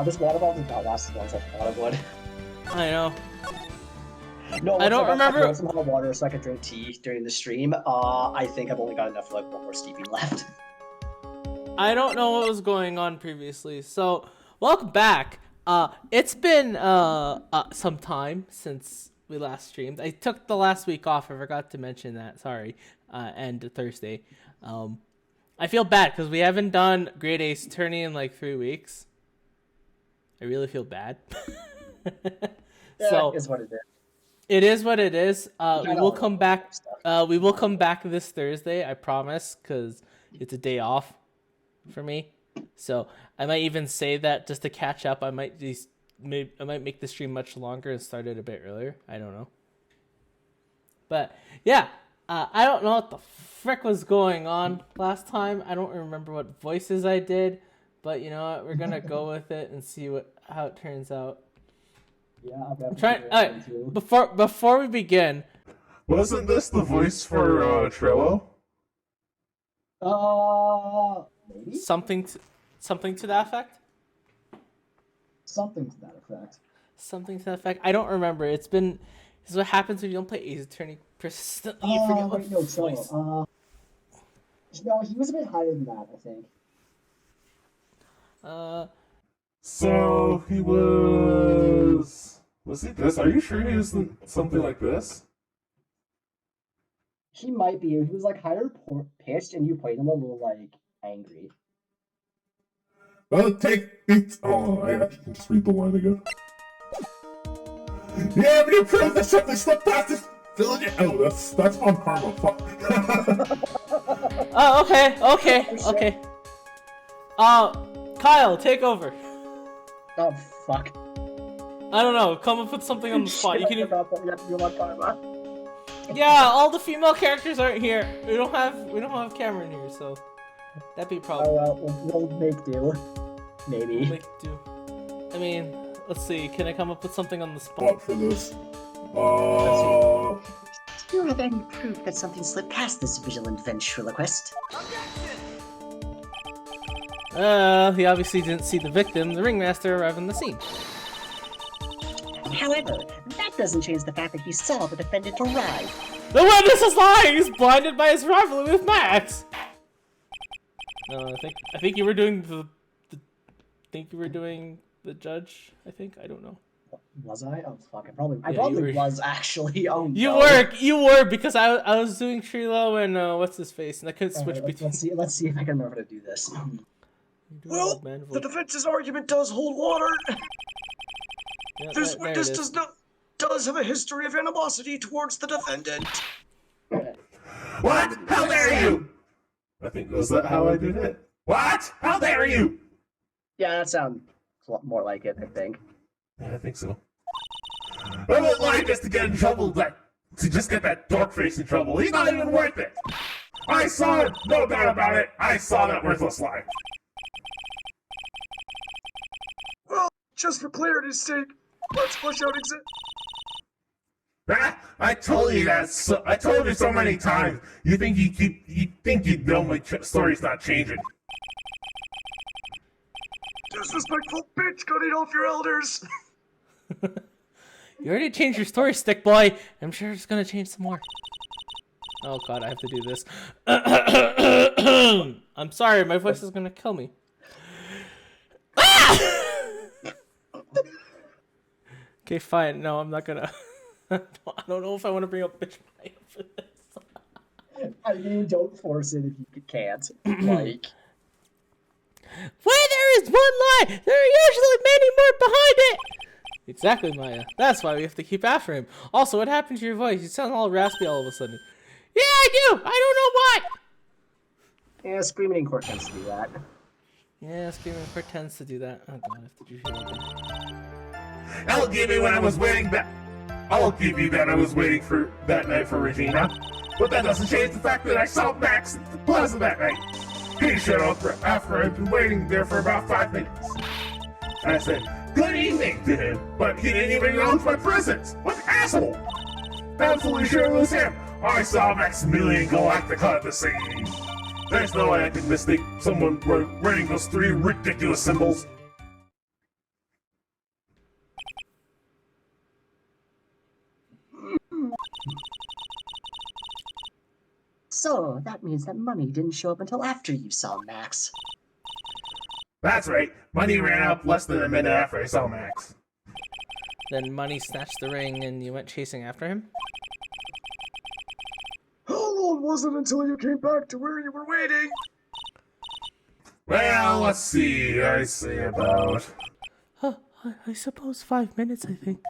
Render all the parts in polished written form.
Wow, this water bottle did not last as long as I thought it would. I know. No, I don't remember. I some hot water so I could drink tea during the stream. I think I've only got enough for like one more steeping left. I don't know what was going on previously. So, welcome back. It's been some time since we last streamed. I took the last week off. I forgot to mention that. Sorry. And Thursday. I feel bad because we haven't done Great Ace Tourney in like 3 weeks. I really feel bad. So is what it is. It is what it is. We will come back. We will come back this Thursday. I promise, because it's a day off for me. So I might even say that just to catch up. I might make the stream much longer and start it a bit earlier. I don't know. But yeah, I don't know what the frick was going on last time. I don't remember what voices I did. But you know what? We're gonna go with it and see how it turns out. Yeah, I'm trying. Before we begin, wasn't this the voice for Trello? Maybe something to that effect. Something to that effect. Something to that effect. I don't remember. This is what happens when you don't play Ace Attorney persistently. You forget what voice. No, he was a bit higher than that, I think. So he was he this? Are you sure he was something like this? He might be. He was like higher pitched, and you played him a little like angry. Well, take it. Oh, I have to just read the line again. Yeah, but you proved that something slipped past this village. Oh, that's on karma. Fuck. Oh, okay. Kyle, take over. Oh fuck. I don't know. Come up with something on the spot. You can. Karma. Yeah, all the female characters aren't here. We don't have Cameron here, so that'd be a problem. Oh well, we'll make do. Maybe. Make do. I mean, let's see. Can I come up with something on the spot for this? Do you have any proof that something slipped past this vigilant ventriloquist? He obviously didn't see the victim. The ringmaster arrived on the scene. However, that doesn't change the fact that he saw the defendant arrive. The witness is lying! He's blinded by his rivalry with Max! No, I think you were doing the judge, I think? I don't know. Was I? Oh fuck, I probably was actually. Oh no. You were, because I was doing Trilo and what's his face, and I couldn't switch between. Let's see if I can remember to do this. Well, the defense's argument does hold water. Yeah, this witness does have a history of animosity towards the defendant. What? How dare you? I think was that how I did it? What? How dare you? Yeah, that sounds a lot more like it, I think. Yeah, I think so. I won't lie just to get in trouble, to just get that dork face in trouble. He's not even worth it. I saw it, no doubt about it. I saw that worthless lie. Well, just for clarity's sake, let's flush out I told you that. I told you so many times. You think you'd know my story's not changing. Disrespectful bitch cutting off your elders. You already changed your story, stick boy. I'm sure it's gonna change some more. Oh god, I have to do this. I'm sorry, my voice is gonna kill me. Okay, fine. No, I'm not gonna. I don't know if I want to bring up bitch for this. I mean, don't force it if you can't. Like. Where there is one lie, there are usually many more behind it! Exactly, Maya. That's why we have to keep after him. Also, what happened to your voice? You sound all raspy all of a sudden. Yeah, I do! I don't know why! Yeah, Screaming in Court tends to do that. Yeah, Screaming in Court tends to do that. Oh god, I have to do shit again. I'll give you when I was waiting back. I'll give you that I was waiting for that night for Regina. But that doesn't change the fact that I saw Max at the plaza that night. He showed up after I'd been waiting there for about 5 minutes. I said, good evening to him, but he didn't even acknowledge my presence. What an asshole! I'm fully sure it was him. I saw Maximilian Galactica at the scene. There's no way I could mistake someone wearing those 3 ridiculous symbols. So, that means that Money didn't show up until after you saw Max. That's right. Money ran up less than a minute after I saw Max. Then Money snatched the ring and you went chasing after him? How long was it until you came back to where you were waiting? Well, let's see. I say about... I suppose 5 minutes, I think.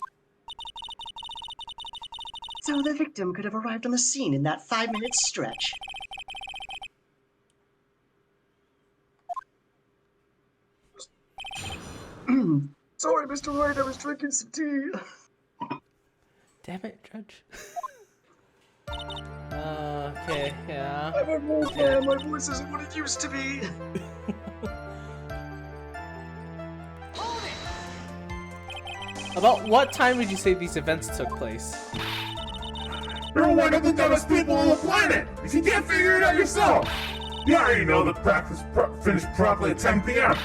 So the victim could have arrived on the scene in that 5-minute stretch. Sorry, Mr. Wright, I was drinking some tea. Damn it, Judge. Okay, yeah. I'm an old man, my voice isn't what it used to be. About what time would you say these events took place? You're one of the dumbest people on the planet! If you can't figure it out yourself! You already know the practice finished properly at 10 p.m.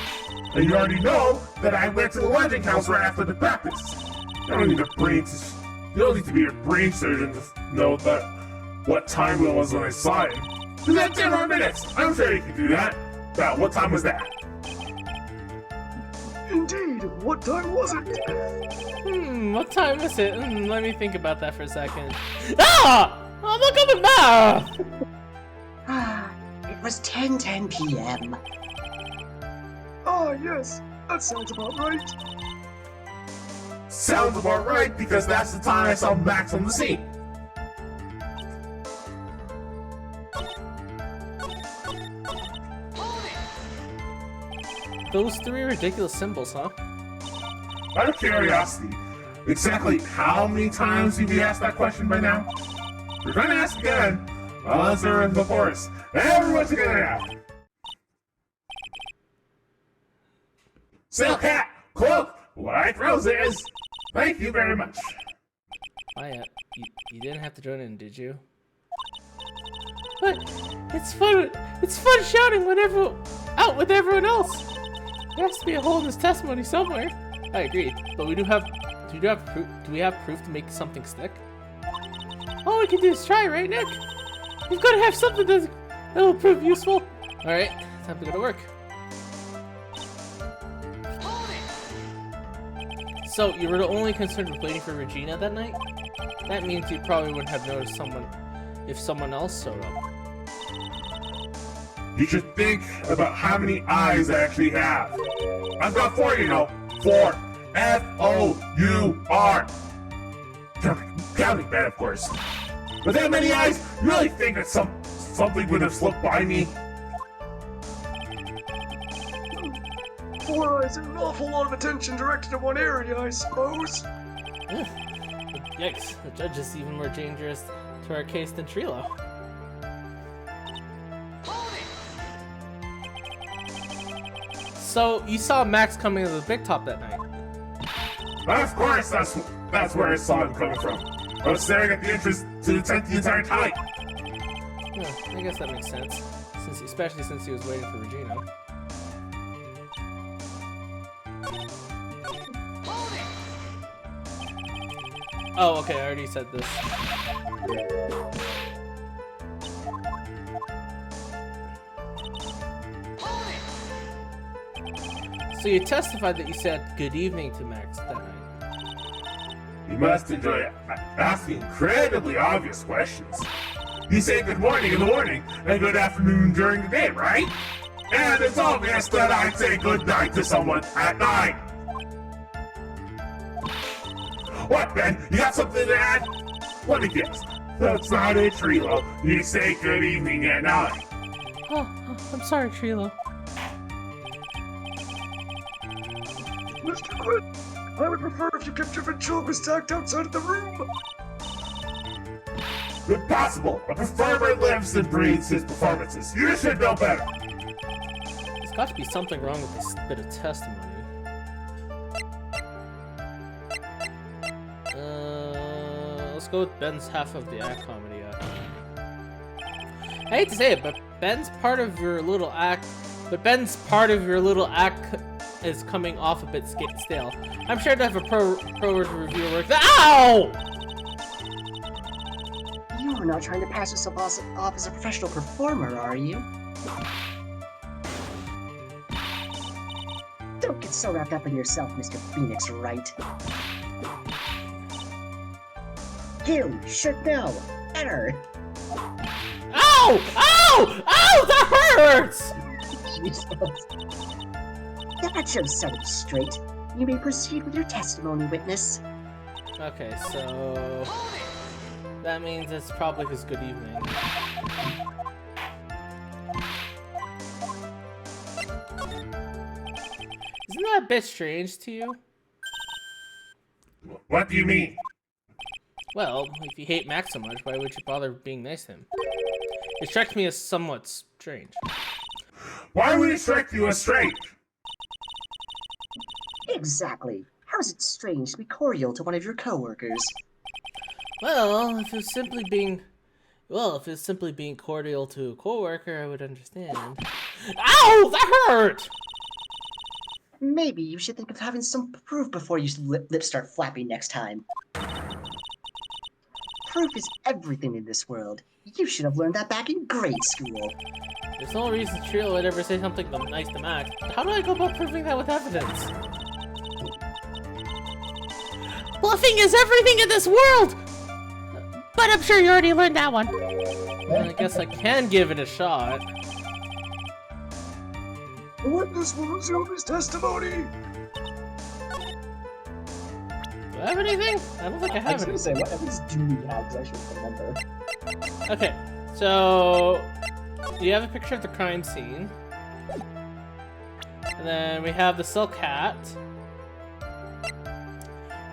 And you already know that I went to the lodging house right after the practice. You don't need to be a brain surgeon to know that what time it was when I saw him. You got 10 more minutes! I'm sure you can do that. Now, what time was that? Indeed, what time was it? What time is it? Let me think about that for a second. Ah! I'm not coming back! Ah, it was 10:10 p.m. Ah, yes, that sounds about right. Sounds about right, because that's the time I saw Max on the scene. Those 3 ridiculous symbols, huh? Out of curiosity, exactly how many times have you asked that question by now? If you're gonna ask again, I'll answer in the chorus. Everyone's together now. Sail Cat, Cloak, White Roses. Thank you very much. Maya, you didn't have to join in, did you? But it's fun. It's fun shouting out with everyone else. There has to be a hole in this testimony somewhere. I agree, but do we have proof to make something stick? All we can do is try, right, Nick? We've got to have something that will prove useful. All right, time to go to work. So you were only concerned with waiting for Regina that night? That means you probably wouldn't have noticed if someone else showed up. You should think about how many eyes I actually have. I've got 4, you know. 4. F-O-U-R. Counting bad, of course. With that many eyes, you really think that something would have slipped by me? 4 eyes and an awful lot of attention directed at one area, I suppose. Yikes, the judge is even more dangerous to our case than Trilo. So, you saw Max coming to the Big Top that night? Of course, that's where I saw him coming from. I was staring at the entrance to the tent the entire time. Yeah, I guess that makes sense. Especially since he was waiting for Regina. Oh, okay, I already said this. So you testified that you said good evening to Max that night. You must enjoy asking incredibly obvious questions. You say good morning in the morning and good afternoon during the day, right? And it's obvious that I'd say good night to someone at night. What, Ben? You got something to add? Let me guess. That's not it, Trilo. You say good evening at night. Oh, I'm sorry, Trilo. Mr. Quinn, I would prefer if you kept your ventriloquist stacked outside of the room. Impossible. A performer lives and breathes his performances. You should know better. There's got to be something wrong with this bit of testimony. Let's go with Ben's half of the act comedy act. I hate to say it, but Ben's part of your little act is coming off a bit stale. I'm sure to have a pro reviewer work. Ow! You're You're not trying to pass yourself off as a professional performer, are you? Don't get so wrapped up in yourself, Mr. Phoenix Wright. You should know better. Ow! Ow! Ow! That hurts! Jesus. That should set it straight. You may proceed with your testimony, witness. Okay, so that means it's probably his good evening. Isn't that a bit strange to you? What do you mean? Well, if you hate Max so much, why would you bother being nice to him? It strikes me as somewhat strange. Why would it strike you as strange? Exactly. How is it strange to be cordial to one of your coworkers? Well, if it's simply being cordial to a coworker, I would understand. Ow! That hurt! Maybe you should think of having some proof before you lips start flapping next time. Proof is everything in this world. You should have learned that back in grade school. There's no reason Trio would ever say something nice to Max. How do I go about proving that with evidence? Bluffing is everything in this world! But I'm sure you already learned that one. I guess I can give it a shot. The witness will resume his testimony. Do I have anything? I don't think I I have was anything. gonna say, what evidence do we have? Because I should remember. Okay, so you have a picture of the crime scene. And then we have the silk hat.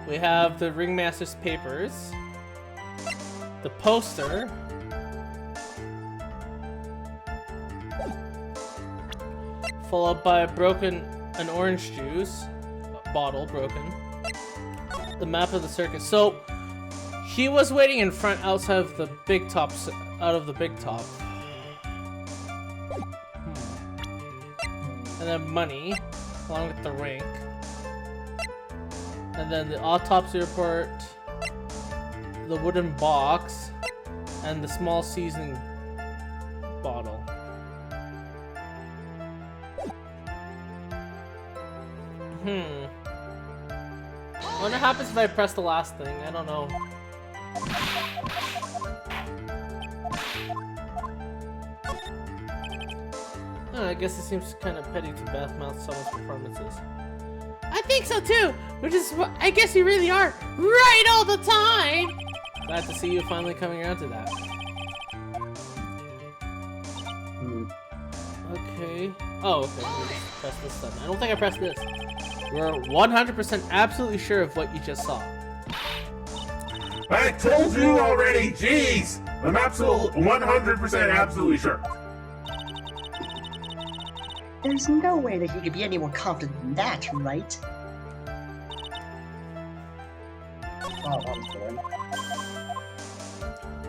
We have the ringmaster's papers. The poster. Followed by an orange juice bottle broken. The map of the circus. So he was waiting in front outside of the big top. And then money, along with the rank. And then the autopsy report, the wooden box, and the small seasoning bottle. I wonder what happens if I press the last thing. I don't know. Oh, I guess it seems kind of petty to badmouth someone's performances. I think so too, which is what I guess you really are right all the time. Glad to see you finally coming around to that. Okay. Oh, okay. Let me just press this button. I don't think I pressed this. We're 100% absolutely sure of what you just saw. I told you already, jeez! I'm 100% absolutely sure. There's no way that he could be any more confident than that, right? Oh, that was boring.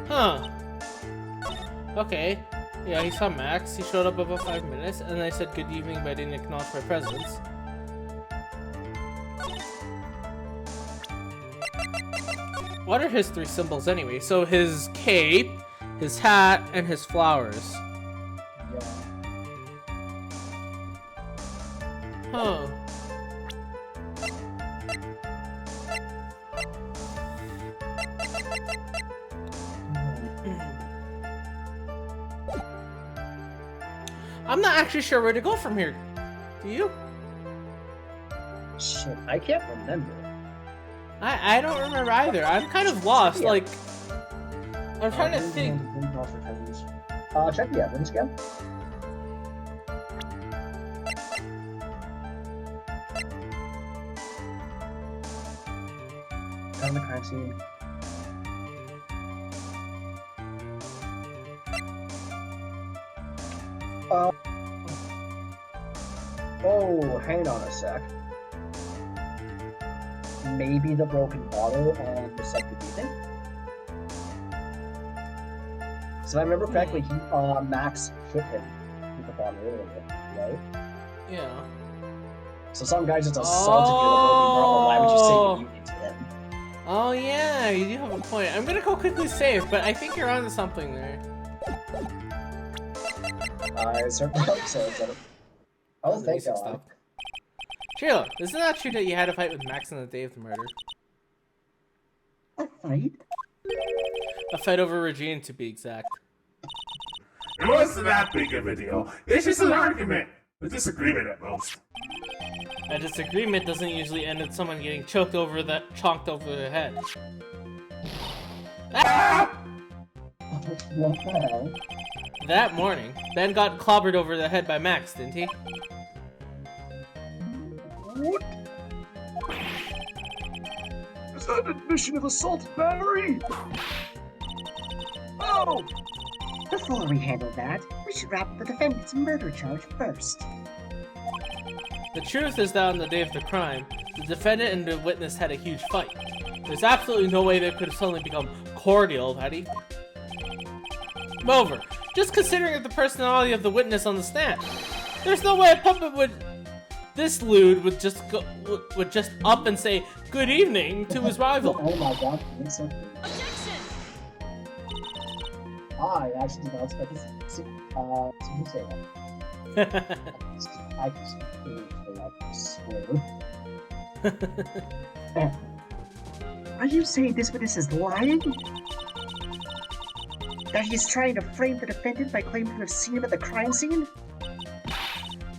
Huh. Okay. Yeah, he saw Max. He showed up about 5 minutes, and I said good evening, but I didn't acknowledge my presence. What are his 3 symbols anyway? So his cape, his hat, and his flowers. Yeah. Huh. I'm not actually sure where to go from here. Do you? Shit, I can't remember. I don't remember either. I'm kind of lost. Yeah. Like, I'm trying to think. Check the evidence again. Found the crime scene. Oh, hang on a sec. Maybe the broken bottle on the second evening? So if I remember correctly, Max hit him with the bottle earlier, right? Yeah. So some guy just assaulted you with a broken bottle. Why would you say you did to him? Oh yeah, you do have a point. I'm gonna go quickly save, but I think you're onto something there. I certainly hope so. Oh, The thank music God. stopped. Sheila, isn't that true that you had a fight with Max on the day of the murder? A fight? A fight over Regina, to be exact. It wasn't that big of a deal. It's just an argument. A disagreement at most. A disagreement doesn't usually end with someone getting chonked over the head. Ah! What the hell? That morning, Ben got clobbered over the head by Max, didn't he? What? Is that admission of assault battery? Oh! Before we handle that, we should wrap up the defendant's murder charge first. The truth is that on the day of the crime, the defendant and the witness had a huge fight. There's absolutely no way they could have suddenly become cordial, had he? Moreover, just considering the personality of the witness on the stand, there's no way a puppet this lewd would just up and say good evening to his rival. Oh my God, it's so cool. I actually did not expect this to say that. I just swear. Are you saying this witness is lying? That he's trying to frame the defendant by claiming to have seen him at the crime scene?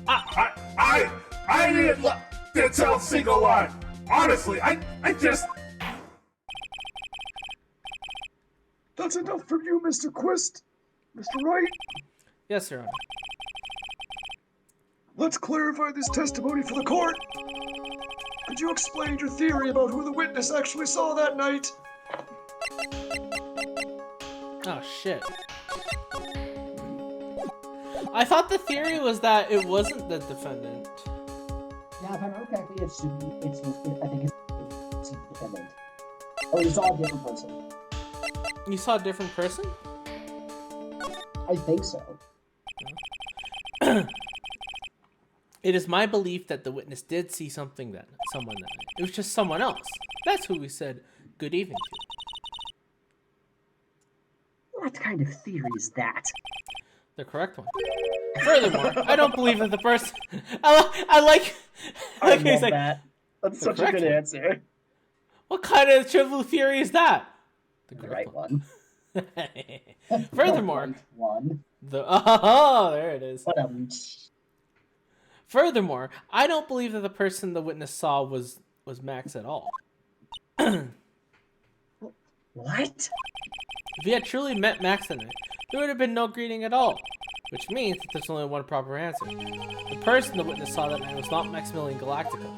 I didn't tell a single lie. Honestly, I just... That's enough from you, Mr. Quist. Mr. Wright, Yes, Your Honor. let's clarify this testimony for the court. Could you explain your theory about who the witness actually saw that night? Oh shit. I thought the theory was that it wasn't the defendant. Yeah, if I remember correctly, I think it's the defendant. Or you saw a different person. You saw a different person? I think so. It is my belief that the witness did see someone that night. It was just someone else. That's who we said good evening to. What kind of theory is that? The correct one. Furthermore, I don't believe that the person. I like. I he's love like, that. That's the such a correct good one. answer. what kind of trivial theory is that? The The correct right one. Furthermore, The right one. oh, there it is. What a... Furthermore, I don't believe that the person the witness saw was Max at all. What? If he had truly met Max that night, there would have been no greeting at all. Which means that there's only one proper answer. The person the witness saw that night was not Maximilian Galactico.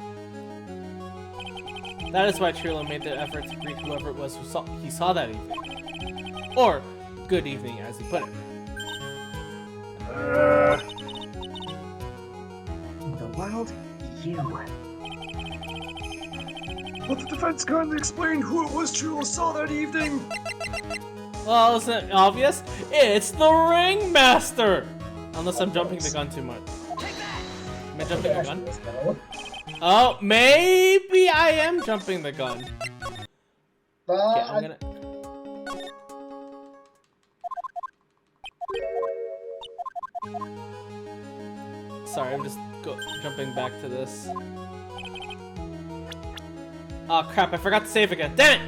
That is why Trilo made the effort to greet whoever it was he saw that evening. Or, good evening, as he put it. In the world, you. Will the defense kindly explain who it was Chulo saw that evening? Well, isn't it obvious? It's the Ringmaster! Unless I'm jumping the gun too much. Am I jumping the gun? Oh, maybe I am jumping the gun. Okay, I'm gonna... Sorry, I'm just jumping back to this. Oh crap, I forgot to save again. Damn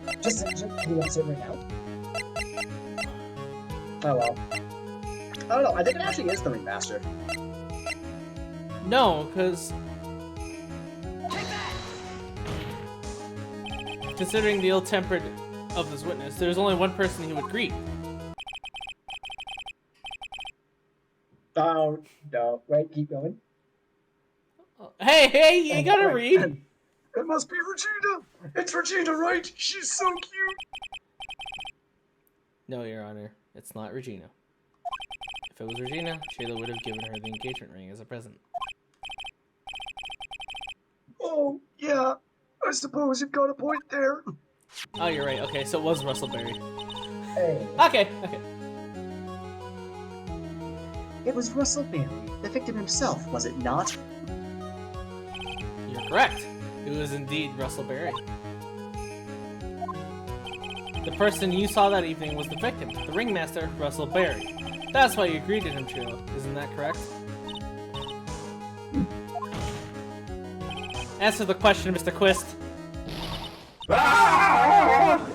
it! Just can you answer right now? Oh well. I don't know, I think it actually is the Ringmaster. No, because... Considering the ill-tempered of this witness, there's only one person he would greet. Oh, no. Right, keep going. Hey, you gotta read! It must be Regina! It's Regina, right? She's so cute! No, Your Honor, it's not Regina. If it was Regina, Shayla would have given her the engagement ring as a present. Oh, yeah. I suppose you've got a point there. Oh, you're right. Okay, so it was Russell Berry. Hey. Okay. It was Russell Berry, the victim himself, was it not? You're correct. It was indeed Russell Berry. The person you saw that evening was the victim, the ringmaster, Russell Berry. That's why you greeted him, Trio. Isn't that correct? Answer the question, Mr. Quist. Ah!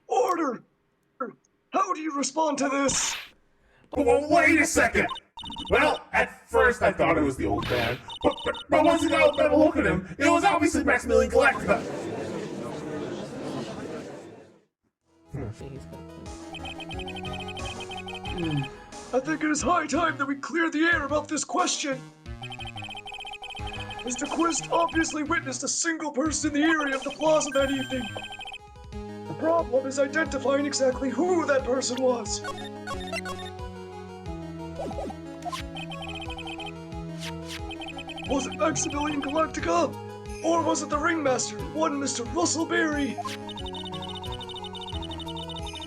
Order! How do you respond to this? Well, wait a second! Well, at first I thought it was the old man, but once I got a better look at him, it was obviously Maximilian Galactica. I think it is high time that we clear the air about this question. Mr. Quist obviously witnessed a single person in the area of the plaza that evening. The problem is identifying exactly who that person was. Was it Maximilian Galactica? Or was it the ringmaster, one Mr. Russell Berry?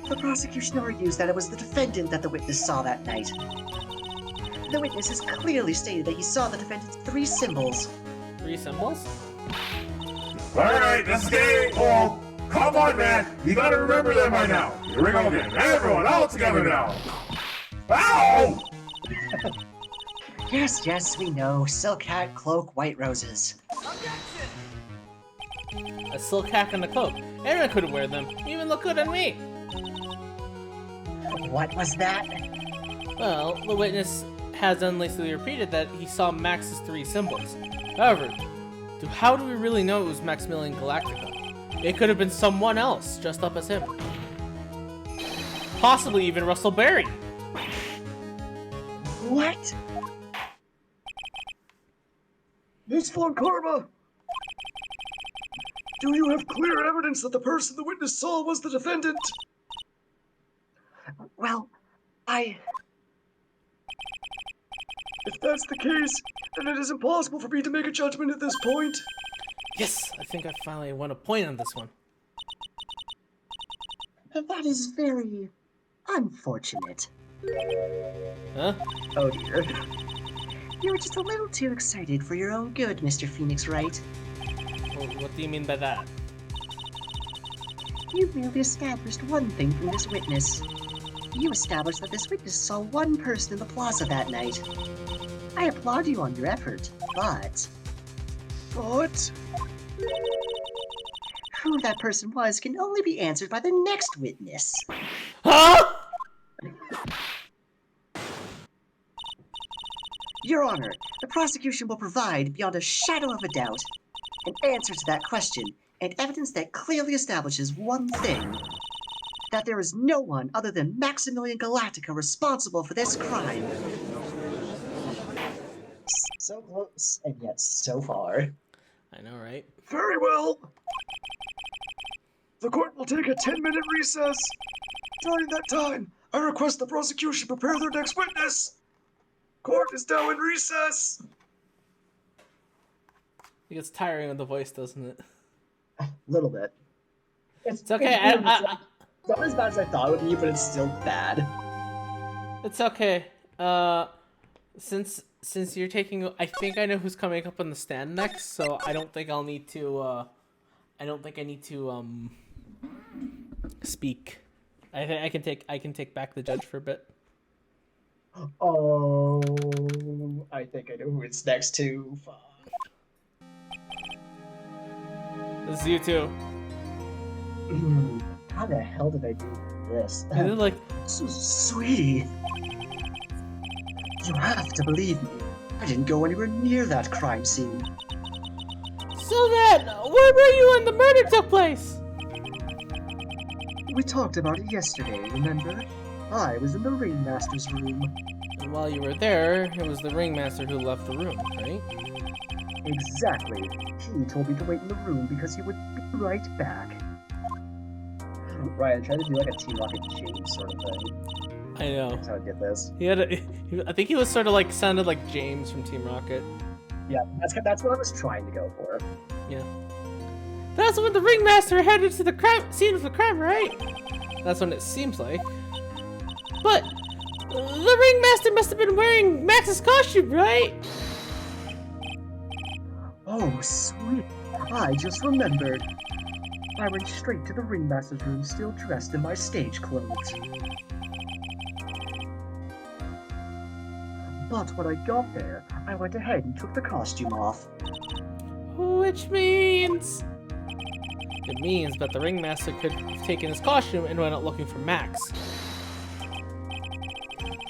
The prosecution argues that it was the defendant that the witness saw that night. The witness has clearly stated that he saw the defendant's 3 symbols. 3 symbols? Alright, this is getting old. Come on, man. You gotta remember them by now. Here we go again. Everyone, all together now. Ow! Yes, we know. Silk hat, cloak, white roses. A silk hat and a cloak. Anyone could wear them. Even look good on me. What was that? Well, the witness has unlacedly repeated that he saw Max's 3 symbols. However, how do we really know it was Maximilian Galactica? It could have been someone else dressed up as him. Possibly even Russell Berry. What? Miss Von Karma! Do you have clear evidence that the person the witness saw was the defendant? Well, If that's the case, then it is impossible for me to make a judgment at this point. Yes, I think I finally won a point on this one. That is very unfortunate. Huh? Oh dear. You were just a little too excited for your own good, Mr. Phoenix Wright. Well, what do you mean by that? You merely established one thing from this witness. You established that this witness saw one person in the plaza that night. I applaud you on your effort, but But who that person was can only be answered by the next witness. Huh? Your Honor, the prosecution will provide, beyond a shadow of a doubt, an answer to that question, and evidence that clearly establishes one thing. That there is no one other than Maximilian Galactica responsible for this crime. So close, and yet so far. I know, right? very well. The court will take a 10-minute recess. During that time, I request the prosecution prepare their next witness. Court is now in recess. It gets tiring with the voice, doesn't it? A little bit. It's okay. It's not as bad as I thought it would be, but it's still bad. It's okay. Since you're taking, I think I know who's coming up on the stand next, so I don't think I'll need to. I don't think I need to speak. I can take back the judge for a bit. Oh, I think I know who it's next to. Fuck. This is you too. How the hell did I do this? Is it like, Sweetie, you have to believe me. I didn't go anywhere near that crime scene. so then, where were you when the murder took place? We talked about it yesterday, remember? I was in the ringmaster's room. And while you were there, it was the ringmaster who left the room, right? Exactly. He told me to wait in the room because he would be right back. Ryan, try to do like a Team Rocket James sort of thing. I know. That's how I get this. He had I think he was sort of like sounded like James from Team Rocket. Yeah, that's what I was trying to go for. Yeah. That's when the ringmaster headed to the scene of the crime, right? That's when it seems like. But the ringmaster must have been wearing Max's costume, right? Oh, sweet. I just remembered. I went straight to the ringmaster's room still dressed in my stage clothes. But when I got there, I went ahead and took the costume off. Which means... It means that the ringmaster could have taken his costume and went out looking for Max.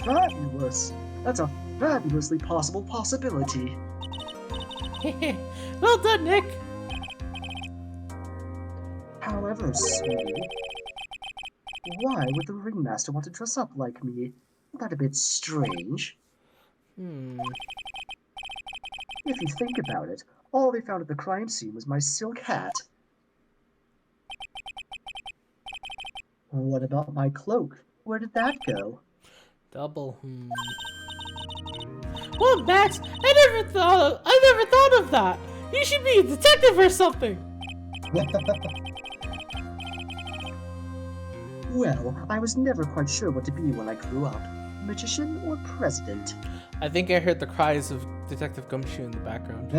Fabulous! That's a fabulously possible possibility. Well done, Nick! However, sweetie, why would the ringmaster want to dress up like me? Isn't that a bit strange? If you think about it, all they found at the crime scene was my silk hat. What about my cloak? Where did that go? Double. Well, Max, I never thought of that. You should be a detective or something. Well, I was never quite sure what to be when I grew up. Magician or president? I think I heard the cries of Detective Gumshoe in the background.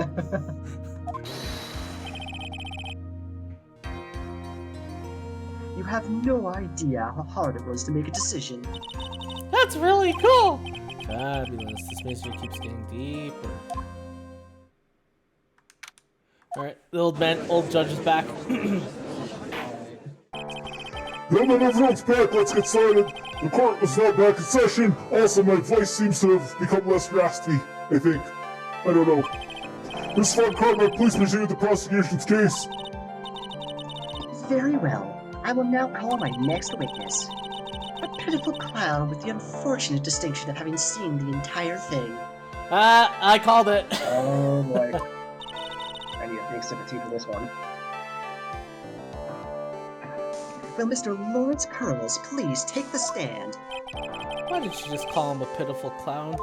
You have no idea how hard it was to make a decision. That's really cool! Fabulous. This mystery keeps getting deeper. Alright, the old judge is back. Gentlemen, everyone's back. Let's get started. The court was now back in session. Also, my voice seems to have become less raspy, I think. I don't know. Miss Von Cartwright, please proceed with the prosecution's case. Very well. I will now call my next witness. A pitiful clown with the unfortunate distinction of having seen the entire thing. I called it. Oh boy. I need a big sympathy for this one. Will Mr. Lawrence Curls please take the stand? Why did you just call him a pitiful clown?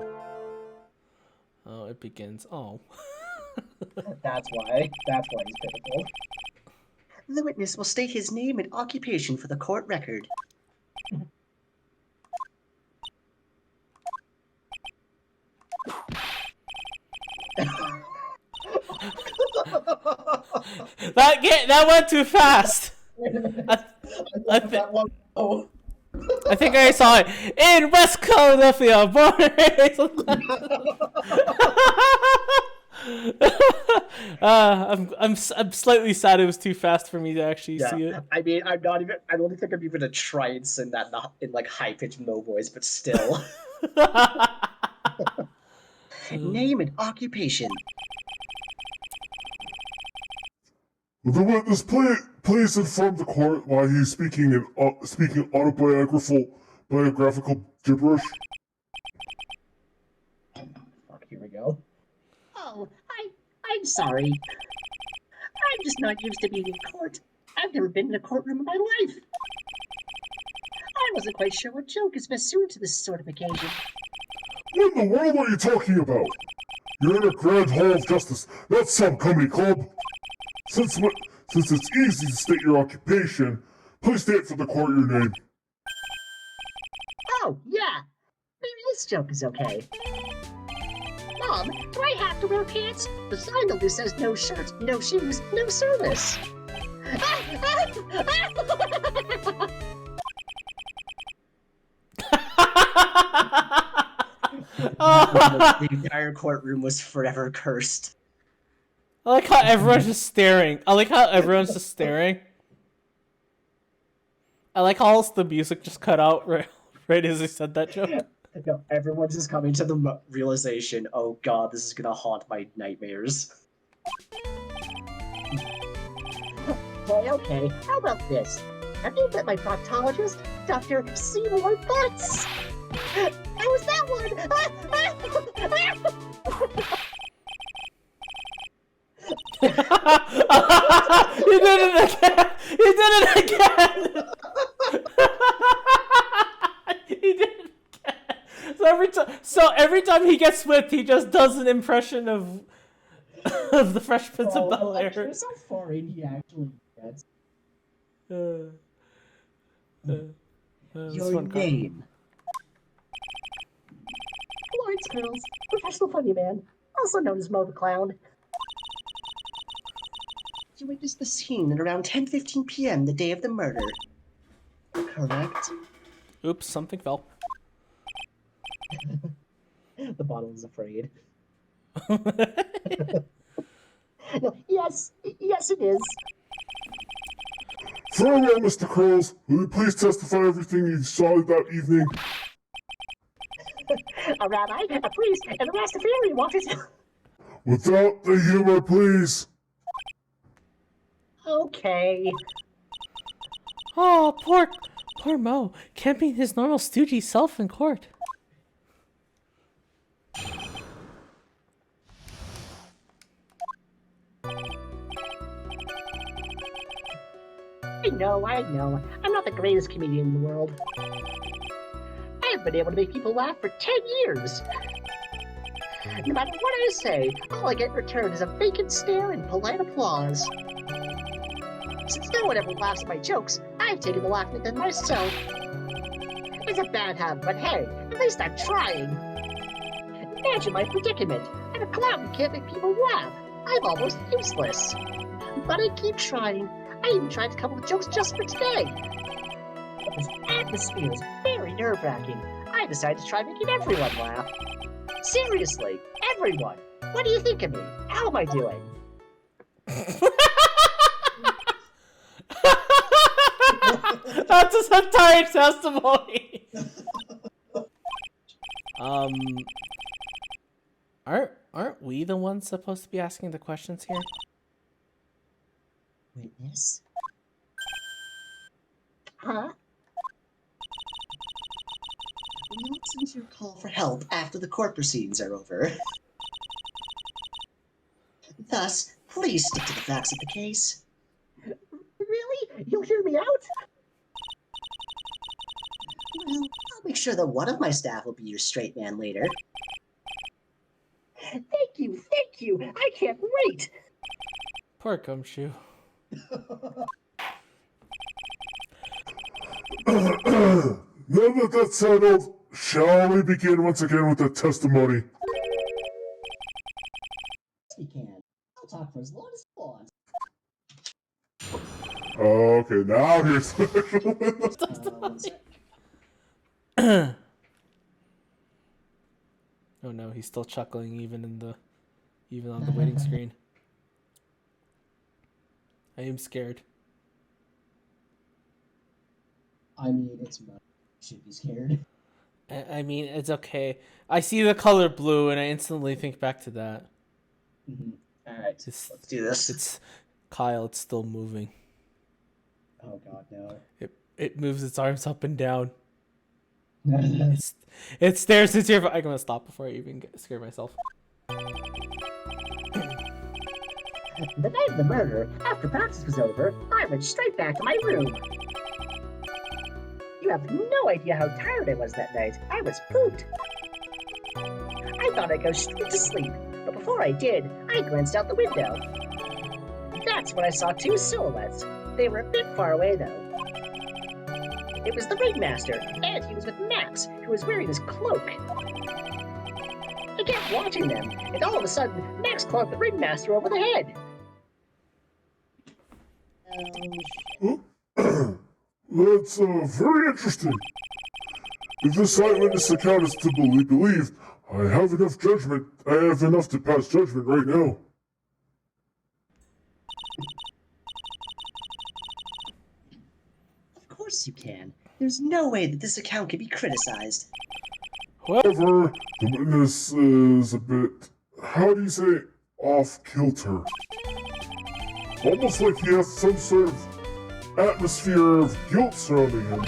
Oh, it begins. Oh. That's why. That's why he's pitiful. The witness will state his name and occupation for the court record. That went too fast. I think I saw it in West Philadelphia. Born and raised. I'm slightly sad it was too fast for me to actually see it. I mean, I don't think I'm even gonna try and sing that in like high pitched Mo voice, but still. Name and occupation. The witness, please inform the court why he's speaking autobiographical gibberish. Fuck, here we go. Oh, I'm sorry. I'm just not used to being in court. I've never been in a courtroom in my life. I wasn't quite sure what joke is best suited to this sort of occasion. What in the world are you talking about? You're in a Grand Hall of Justice, not some comedy club. Since it's easy to state your occupation, please state for the court your name. Oh, yeah. Maybe this joke is okay. Mom, do I have to wear pants? The sign only says no shirt, no shoes, no service. The entire courtroom was forever cursed. I like how everyone's just staring. I like how the music just cut out right as he said that joke. No, everyone's just coming to the realization, oh god, this is gonna haunt my nightmares. Okay, how about this? Have you met my proctologist, Dr. Seymour Butts? How was that one? You did it again! You did it again! He did it again! So every time he gets whipped, he just does an impression of the Fresh Prince of Bel-Air. Here's how far in he actually gets. Your name. Lawrence Curls, professional funny man, also known as Mo the Clown. You witnessed the scene at around 10:15 p.m. the day of the murder. Correct? Oops, something fell. The bottle is afraid. No, yes, it is. Very well, Mr. Curls. Will you please testify everything you saw that evening? A rabbi, a priest, and a Rastafarian wanted. Without the humor, please. Okay. Oh, poor Mo. Can't be his normal stoogey self in court. I know. I'm not the greatest comedian in the world. I've been able to make people laugh for 10 years. No matter what I say, all I get in return is a vacant stare and polite applause. Since no one ever laughs at my jokes, I've taken the laughing at them myself. It's a bad habit, but hey, at least I'm trying. Imagine my predicament. I'm a clown who can't make people laugh. I'm almost useless. But I keep trying. I even tried to come up with jokes just for today. But this atmosphere is very nerve-wracking. I decided to try making everyone laugh. Seriously, everyone. What do you think of me? How am I doing? That's a satire testimony. Aren't we the ones supposed to be asking the questions here? Witness? Huh? We'll listen to your call for help after the court proceedings are over. Thus, please stick to the facts of the case. Really? You'll hear me out? Well, I'll make sure that one of my staff will be your straight man later. Thank you. I can't wait. Poor Gumshoe. Now that that's settled, shall we begin once again with the testimony? Yes, we can. I'll talk for as long as you want. Okay, now here's the actual witness. One sec. Oh no, he's still chuckling even on the waiting screen. I am scared. I mean, it's mud. You should be scared. I mean, it's okay. I see the color blue and I instantly think back to that. Mm-hmm. Alright. It's Let's do this. it's Kyle, it's still moving. Oh god, no. It moves its arms up and down. It stares into your. I'm gonna stop before I even scare myself. The night of the murder, after practice was over, I went straight back to my room. You have no idea how tired I was that night. I was pooped. I thought I'd go straight to sleep, but before I did, I glanced out the window. That's when I saw two silhouettes. They were a bit far away, though. It was the ringmaster, and he was with Max, who was wearing his cloak. I kept watching them, and all of a sudden, Max clonked the ringmaster over the head. That's very interesting. If this eyewitness account is to be believed, I have enough judgment. I have enough to pass judgment right now. Of course you can. There's no way that this account can be criticized. However, the witness is a bit, how do you say, off-kilter. Almost like he has some sort of atmosphere of guilt surrounding him.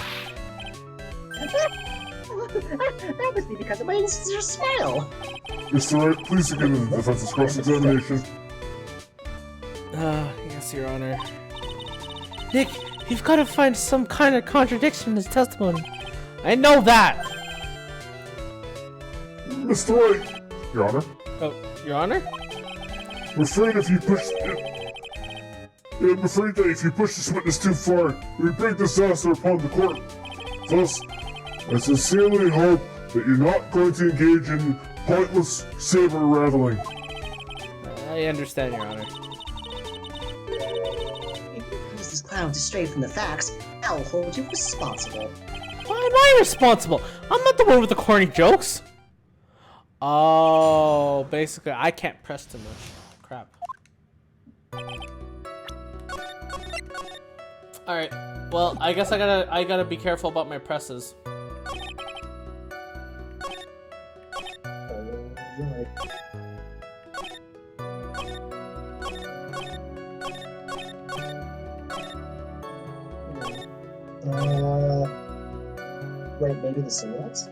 That must be because of my insincere smile. Mr. Wright, please begin the defense's cross-examination. Yes, Your Honor. Nick, you've got to find some kind of contradiction in his testimony. I know that! Mr. Wright, Your Honor, Oh, Your Honor? I'm afraid if you push I'm afraid that if you push this witness too far, we bring disaster upon the court. Thus, I sincerely hope that you're not going to engage in pointless saber rattling. I understand, Your Honor. clowns astray from the facts, I'll hold you responsible. Why am I responsible? I'm not the one with the corny jokes. Oh, basically, I can't press too much. Crap. All right. Well, I guess I gotta be careful about my presses. Wait, maybe the silhouettes?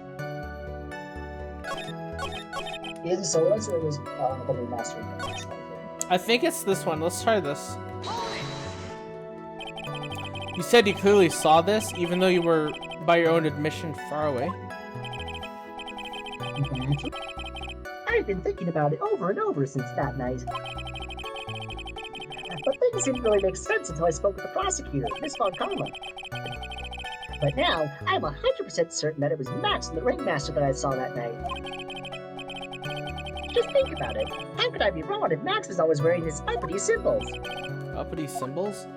Either the silhouettes or it was the remastering. I think it's this one. Let's try this. You said you clearly saw this, even though you were, by your own admission, far away. I've been thinking about it over and over since that night. But things didn't really make sense until I spoke with the prosecutor, Miss Von Karma. But now, I'm 100% certain that it was Max and the Ringmaster that I saw that night. Just think about it. How could I be wrong if Max was always wearing his uppity symbols? Uppity symbols?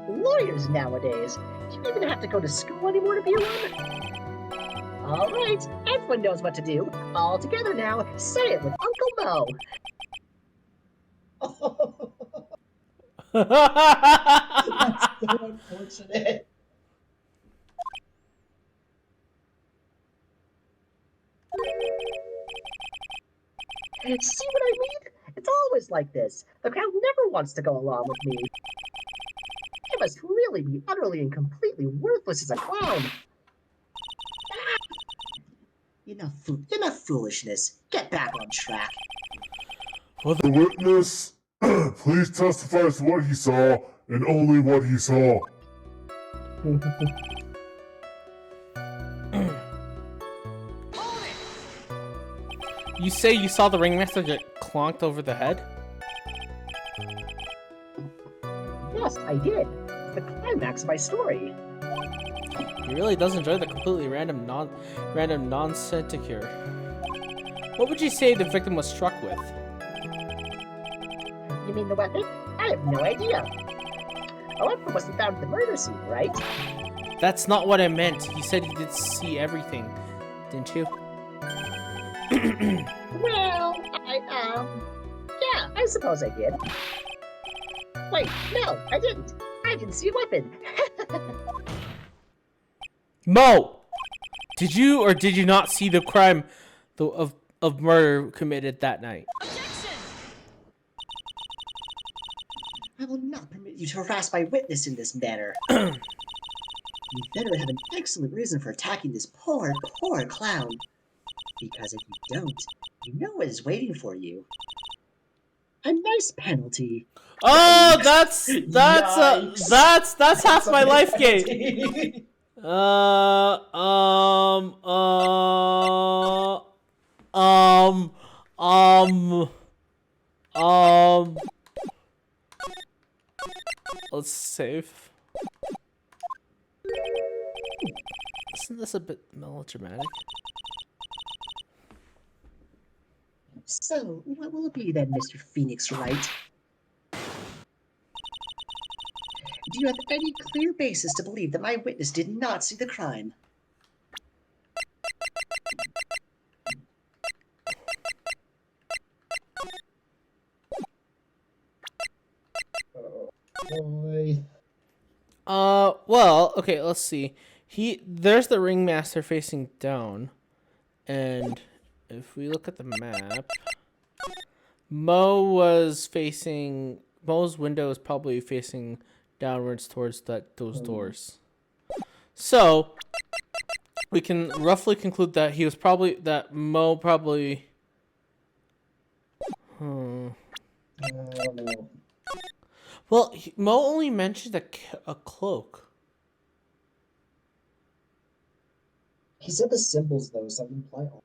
Lawyers nowadays. Do you even have to go to school anymore to be one? All right, everyone knows what to do. All together now, say it with Uncle Mo. That's so unfortunate. See what I mean? It's always like this. The crowd never wants to go along with me. I must really be utterly and completely worthless as a clown. Enough foolishness. Get back on track. The witness, please testify as to what he saw, and only what he saw. You say you saw the Ringmaster get clonked over the head? Yes, I did. It's the climax of my story. He really does enjoy the completely random non-senticure. What would you say the victim was struck with? You mean the weapon? I have no idea. A weapon wasn't found at the murder scene, right? That's not what I meant. You said you did see everything, didn't you? Well, yeah, I suppose I did. Wait, no, I didn't. I didn't see a weapon. Mo! Did you or did you not see the crime of murder committed that night? I will not permit you to harass my witness in this manner. You better have an excellent reason for attacking this poor clown. Because if you don't, you know what is waiting for you. A nice penalty. Oh, that's half my life game. Let's save. Isn't this a bit melodramatic? So, what will it be then, Mr. Phoenix Wright? Do you have any clear basis to believe that my witness did not see the crime? Boy. Well, okay, let's see. There's the Ringmaster facing down, and if we look at the map, Mo's window is probably facing downwards towards those doors. So we can roughly conclude that Mo probably. I don't know. Well, Mo only mentioned a cloak. He said the symbols though, so I can play all.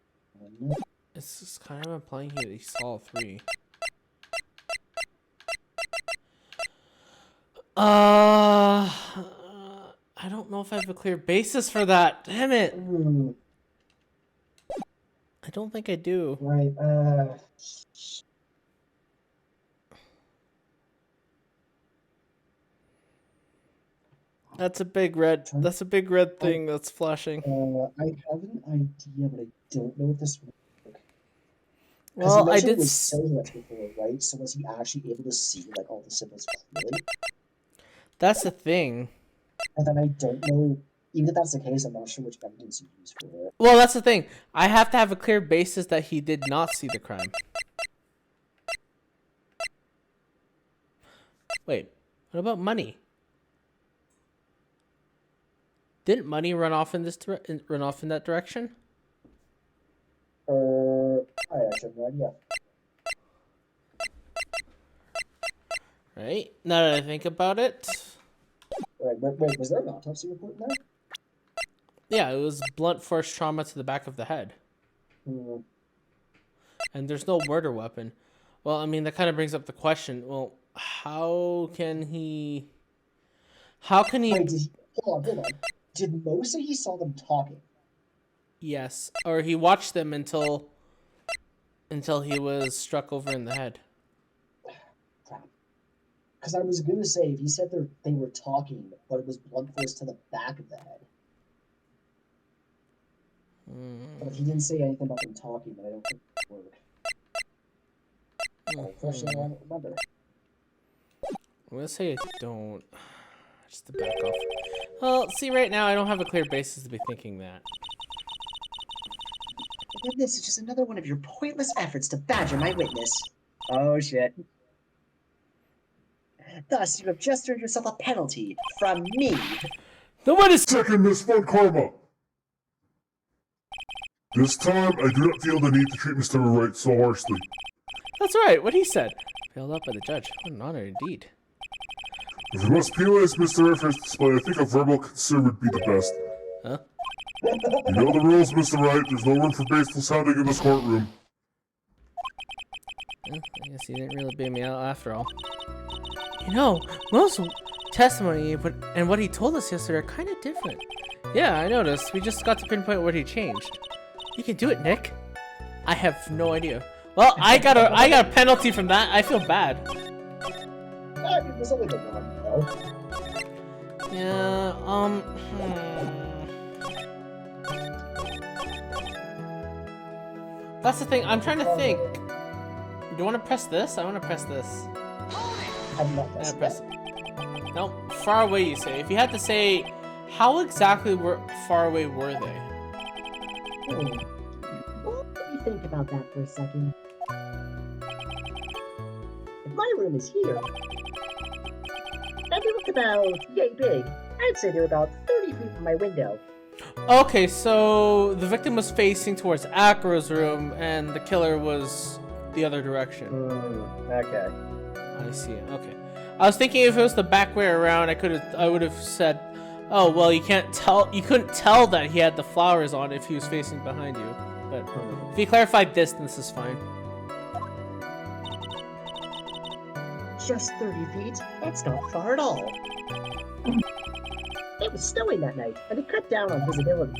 It's just kind of implying he saw 3. I don't know if I have a clear basis for that. Damn it. I don't think I do. Right, That's a big red. That's a big red thing that's flashing. I have an idea, but I don't know if this will work. 'Cause you Well, I mentioned it did. was silhouettes before, right? So was he actually able to see like all the symbols clearly? That's the thing. And then I don't know. Even if that's the case, I'm not sure which evidence you use for it. Well, that's the thing. I have to have a clear basis that he did not see the crime. Wait, what about money? Didn't money run off in that direction? I actually have no idea. Right. Now that I think about it, Wait, was there an autopsy report in there? yeah, it was blunt force trauma to the back of the head, Hmm. and there's no murder weapon. Well, I mean that kind of brings up the question. Well, how can he? Wait, hold on. Did Mo say he saw them talking? Yes, or he watched them until he was struck over in the head. Crap. Because I was gonna say, if he said they were talking, but it was blunt force to the back of the head. But if he didn't say anything about them talking, then I don't think it would work. Unfortunately, I don't remember. I'm gonna say I don't. Just to back off. Well, see, right now I don't have a clear basis to be thinking that. And this is just another one of your pointless efforts to badger my witness. Oh shit. Thus, you have just earned yourself a penalty from me. The one is. Second, Miss Von Karma. This time, I do not feel the need to treat Mr. Wright so harshly. That's right. What he said. Bailed out by the judge. What an honor indeed. If we must penalize Mr. Effort's display, I think a verbal concern would be the best. Huh? You know the rules, Mr. Wright. There's no room for basteful sounding in this courtroom. Well, I guess he didn't really bail me out after all. You know, most testimony and what he told us yesterday are kind of different. Yeah, I noticed. We just got to pinpoint what he changed. You can do it, Nick. I have no idea. Well, I got a penalty from that. I feel bad. It was only the one, though. Yeah, That's the thing. I'm trying to think. Do you want to press this? I want to press this. I'm not Yeah, pressing press it. No, far away you say. If you had to say, how exactly far away were they? Well, let me think about that for a second. If my room is here, and they look about yay big, I'd say they're about 30 feet from my window. Okay, so the victim was facing towards Acro's room, and the killer was the other direction. Okay. I see. Okay. I was thinking if it was the back way around, I would have said, oh well, you couldn't tell that he had the flowers on if he was facing behind you. But if you clarified distance, is fine. Just 30 feet? That's not far at all. It was snowing that night, and it cut down on visibility.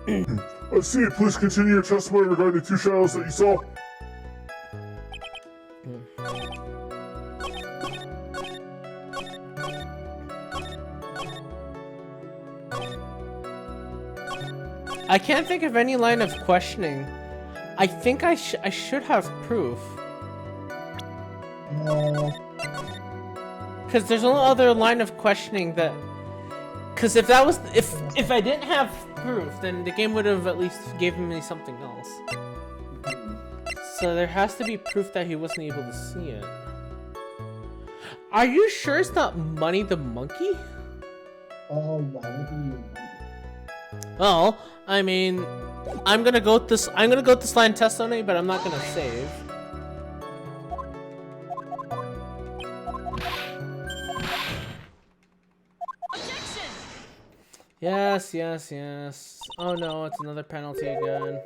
I see. Please continue your testimony regarding the two shadows that you saw. I can't think of any line of questioning. I think I should have proof. Because there's no other line of questioning that. Because if I didn't have proof, then the game would have at least given me something else. So there has to be proof that he wasn't able to see it. Are you sure it's not Money the Monkey? Oh, why would he? Well, I mean, I'm gonna go with this line testimony, but I'm not gonna save. Yes. Oh no, it's another penalty again.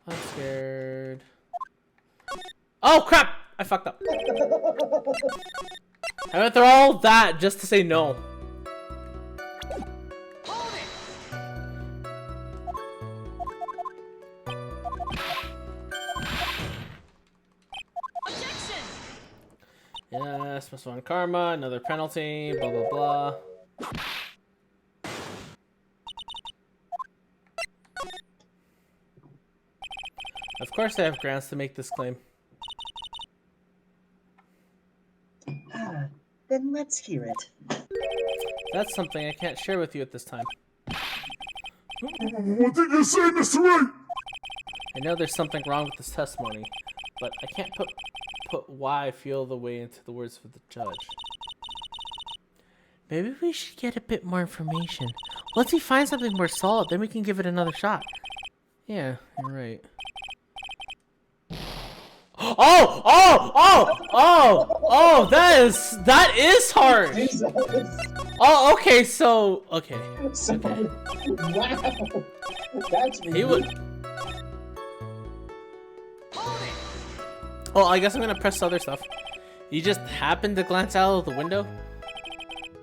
I'm scared. Oh crap! I fucked up. I went through all that just to say no. Yes, +1 karma, another penalty, blah blah blah. Of course I have grants to make this claim. Then let's hear it. That's something I can't share with you at this time. What did you say, Mr. Wright? I know there's something wrong with this testimony, but I can't put why I feel the way into the words of the judge. Maybe we should get a bit more information. Once we find something more solid, then we can give it another shot. Yeah, you're right. Oh, that is harsh. Jesus. Oh, okay, so okay. So, Okay. wow. That's He would. Oh, I guess I'm gonna press other stuff. You just happened to glance out of the window?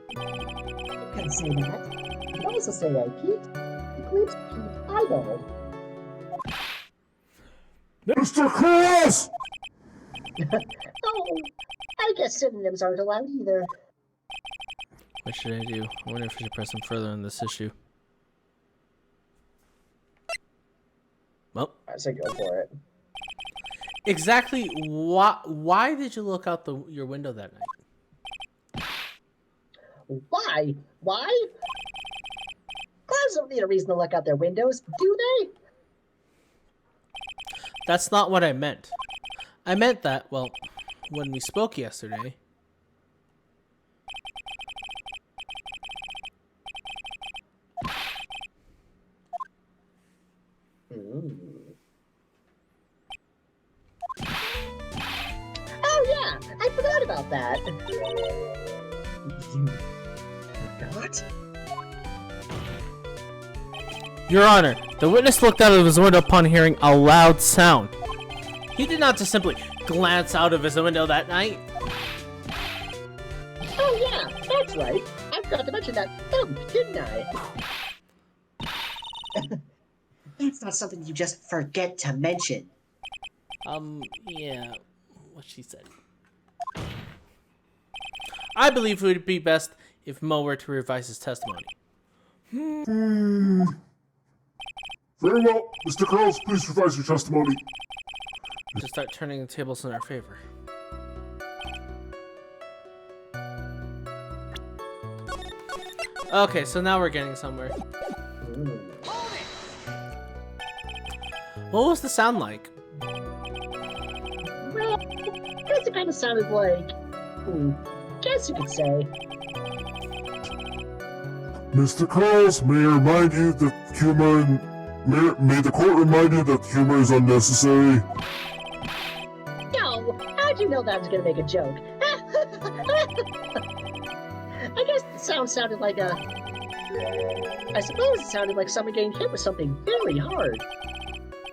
You can say that. You can also say I peeked. I glimpsed Pete eyeball. Mr. Cross! Oh, I guess synonyms aren't allowed either. What should I do? I wonder if I should press him further on this issue. Well, I say go for it. exactly why did you look out your window that night? Why? Why? Clowns don't need a reason to look out their windows, do they? That's not what I meant. I meant that, well, when we spoke yesterday. Oh yeah, I forgot about that. What? Your Honor, the witness looked out of his window upon hearing a loud sound. He did not just simply glance out of his window that night. Oh yeah, that's right. I forgot to mention that thump, didn't I? That's not something you just forget to mention. Yeah, what she said. I believe it would be best if Mo were to revise his testimony. Very well. Mr. Cross, please revise your testimony. To start turning the tables in our favor. Okay, so now we're getting somewhere. What was the sound like? Well, guess it kind of sounded like, guess you could say. Mr. Cross, may I remind you that humor may the court remind you that humor is unnecessary. No, how'd you know that I was gonna make a joke? I guess the sound sounded like a... I suppose it sounded like someone getting hit with something very hard.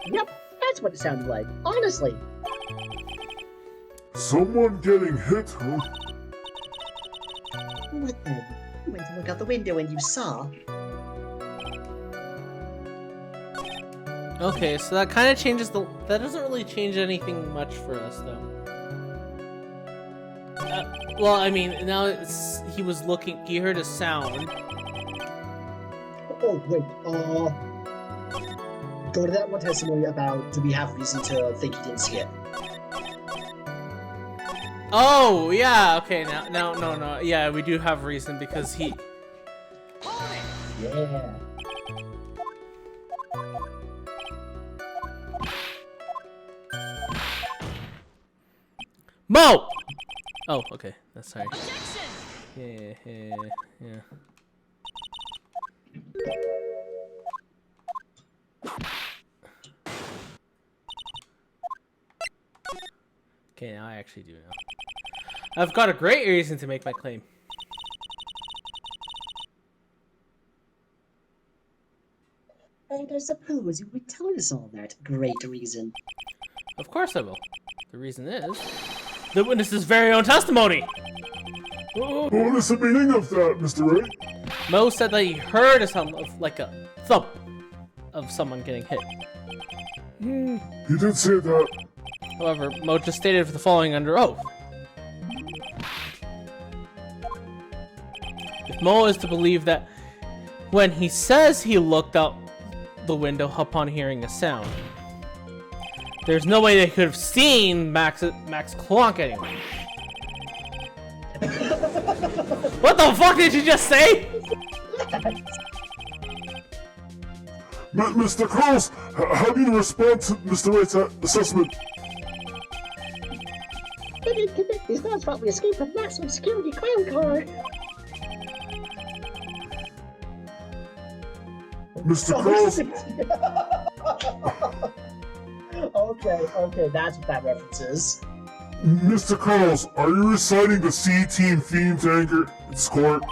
Yep, that's what it sounded like, honestly. Someone getting hit, huh? What then? You went to look out the window and you saw. Okay, so that kind of changes the... That doesn't really change anything much for us, though. Well, I mean, now it's... He was looking... He heard a sound. Oh, wait, go to that one testimony about do we have reason to think he didn't see it? Oh, yeah, okay, no. Yeah, we do have reason because he... Yeah. Mo! Oh, okay, that's sorry. Yeah. Okay, now I actually do know. I've got a great reason to make my claim. And I suppose you would tell us all that great reason. Of course I will. The reason is the witness's very own testimony. What is the meaning of that, Mr. Wright? Mo said that he heard a sound of like a thump of someone getting hit. He did say that. However, Mo just stated the following under oath. if Mo is to believe that when he says he looked out the window upon hearing a sound, there's no way they could have seen Max Clonk anyway. What the fuck did you just say? Mr. Cross, how do you respond to Mr. Wright's assessment? They didn't connect these dots while we escaped from maximum security clown car. Mr. Cross, Okay, that's what that reference is. Mr. Cross, are you reciting the C-Team theme to Anger and Squirt?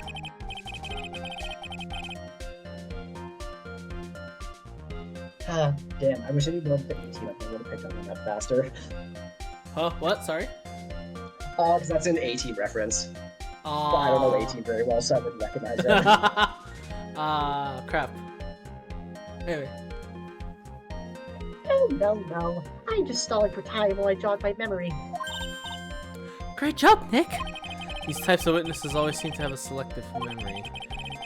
Damn, I wish I didn't look at the 18 up. I would have picked up on that faster. Huh? What? Sorry? Because that's an 18 reference. But I don't know 18 very well, so I wouldn't recognize it. Crap. Anyway. Oh, no. I'm just stalling for time while I jog my memory. Great job, Nick! These types of witnesses always seem to have a selective memory.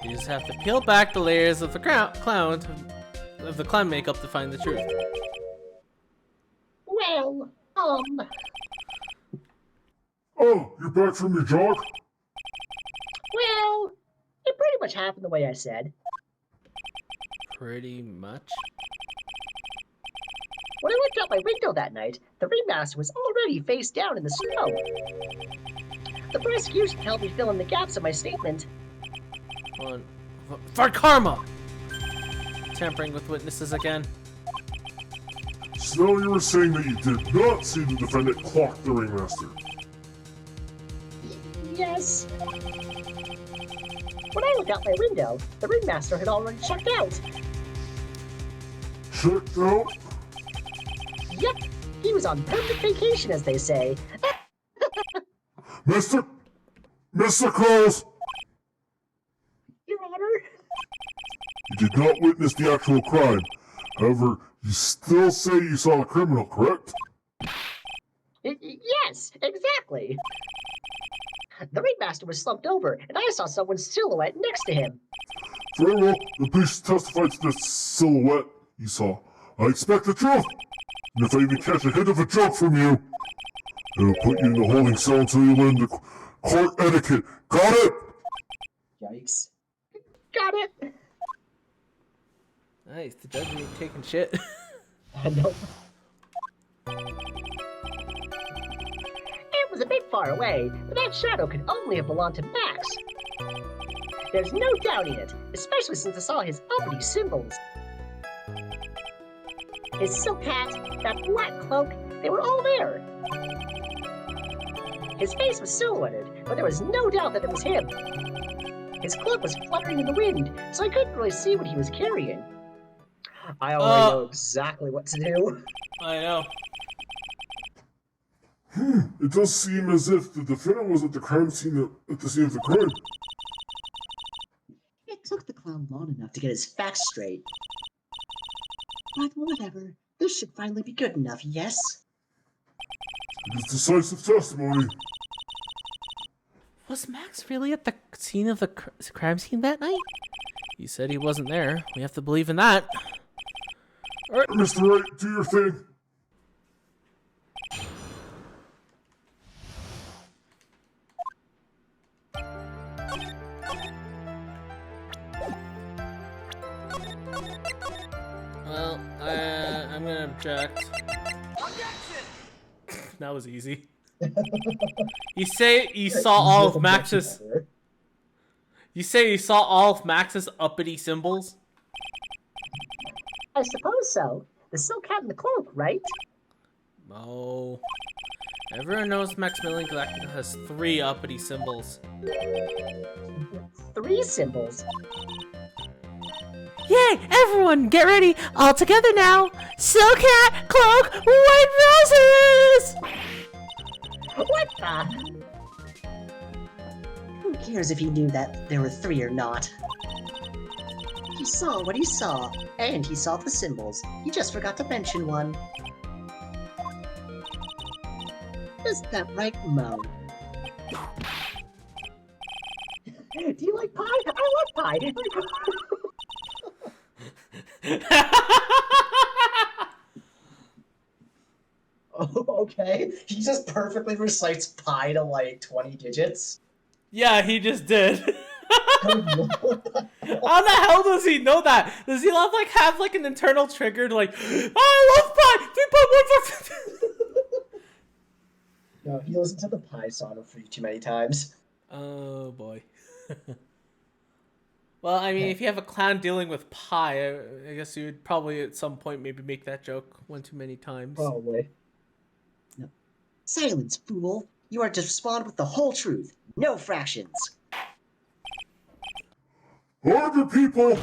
You just have to peel back the layers of the clown makeup to find the truth. Well, Oh, you're back from your jog? Well, it pretty much happened the way I said. Pretty much? When I looked out my window that night, the ringmaster was already face down in the snow. The prosecution helped me fill in the gaps of my statement. For karma! Tampering with witnesses again. So you were saying that you did not see the defendant clock the ringmaster? Yes. When I looked out my window, the ringmaster had already checked out. Checked out? Yep, he was on perfect vacation, as they say. Mr. Coles! Your Honor? You did not witness the actual crime. However, you still say you saw the criminal, correct? Yes, exactly. The ringmaster was slumped over, and I saw someone's silhouette next to him. Very well, the police testified to the silhouette you saw. I expect the truth. And if I even catch a hint of a joke from you, it'll put you in the holding cell until you learn the court etiquette. Got it? Yikes. Got it. Nice, the judge ain't taking shit. I know. It was a bit far away, but that shadow could only have belonged to Max. There's no doubting it, especially since I saw his uppity symbols. His silk hat, that black cloak, they were all there. His face was silhouetted, but there was no doubt that it was him. His cloak was fluttering in the wind, so I couldn't really see what he was carrying. I already know exactly what to do. I know. It does seem as if the defendant was at the crime scene at the scene of the crime. It took the clown long enough to get his facts straight. But whatever, this should finally be good enough, yes? It is decisive testimony. Was Max really at the scene of the crime scene that night? He said he wasn't there. We have to believe in that. Mr. Wright, do your thing. Well, I'm gonna object. That was easy. You say you saw all of Max's. You say you saw all of Max's uppity symbols? I suppose so. The silk hat and the cloak, right? No. Everyone knows Maximilian Galactica has 3 uppity symbols. 3 symbols. Yay! Everyone, get ready! All together now! Silk hat, cloak, white roses! What the? Who cares if he knew that there were 3 or not? He saw what he saw, and he saw the symbols. He just forgot to mention one. Is that right, Mo? Do you like pie? I love pie. Oh, okay. He just perfectly recites pi to like 20 digits. Yeah, he just did. How the How the hell does he know that? Does he not like have like an internal trigger to like, I love pie. 3.1. No, he listened to the pie song for you too many times. Oh boy. Well, I mean, if you have a clown dealing with pie, I guess you would probably at some point maybe make that joke one too many times. Probably. No. Silence, fool. You are to respond with the whole truth. No fractions. Order, people!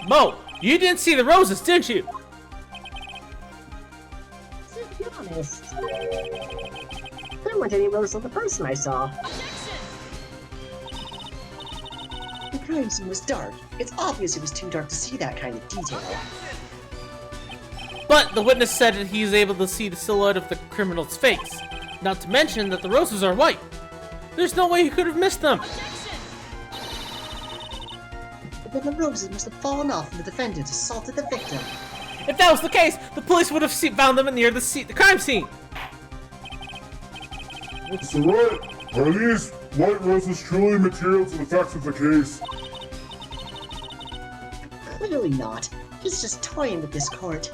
Mo, you didn't see the roses, didn't you? To be honest, there weren't any roses on the person I saw. The crime scene was dark. It's obvious it was too dark to see that kind of detail. But the witness said that he was able to see the silhouette of the criminal's face. Not to mention that the roses are white. There's no way he could have missed them. But then the roses must have fallen off when the defendant assaulted the victim. If that was the case, the police would have found them near the crime scene. So what? Are these white roses truly material to the facts of the case? Clearly not. He's just toying with this court.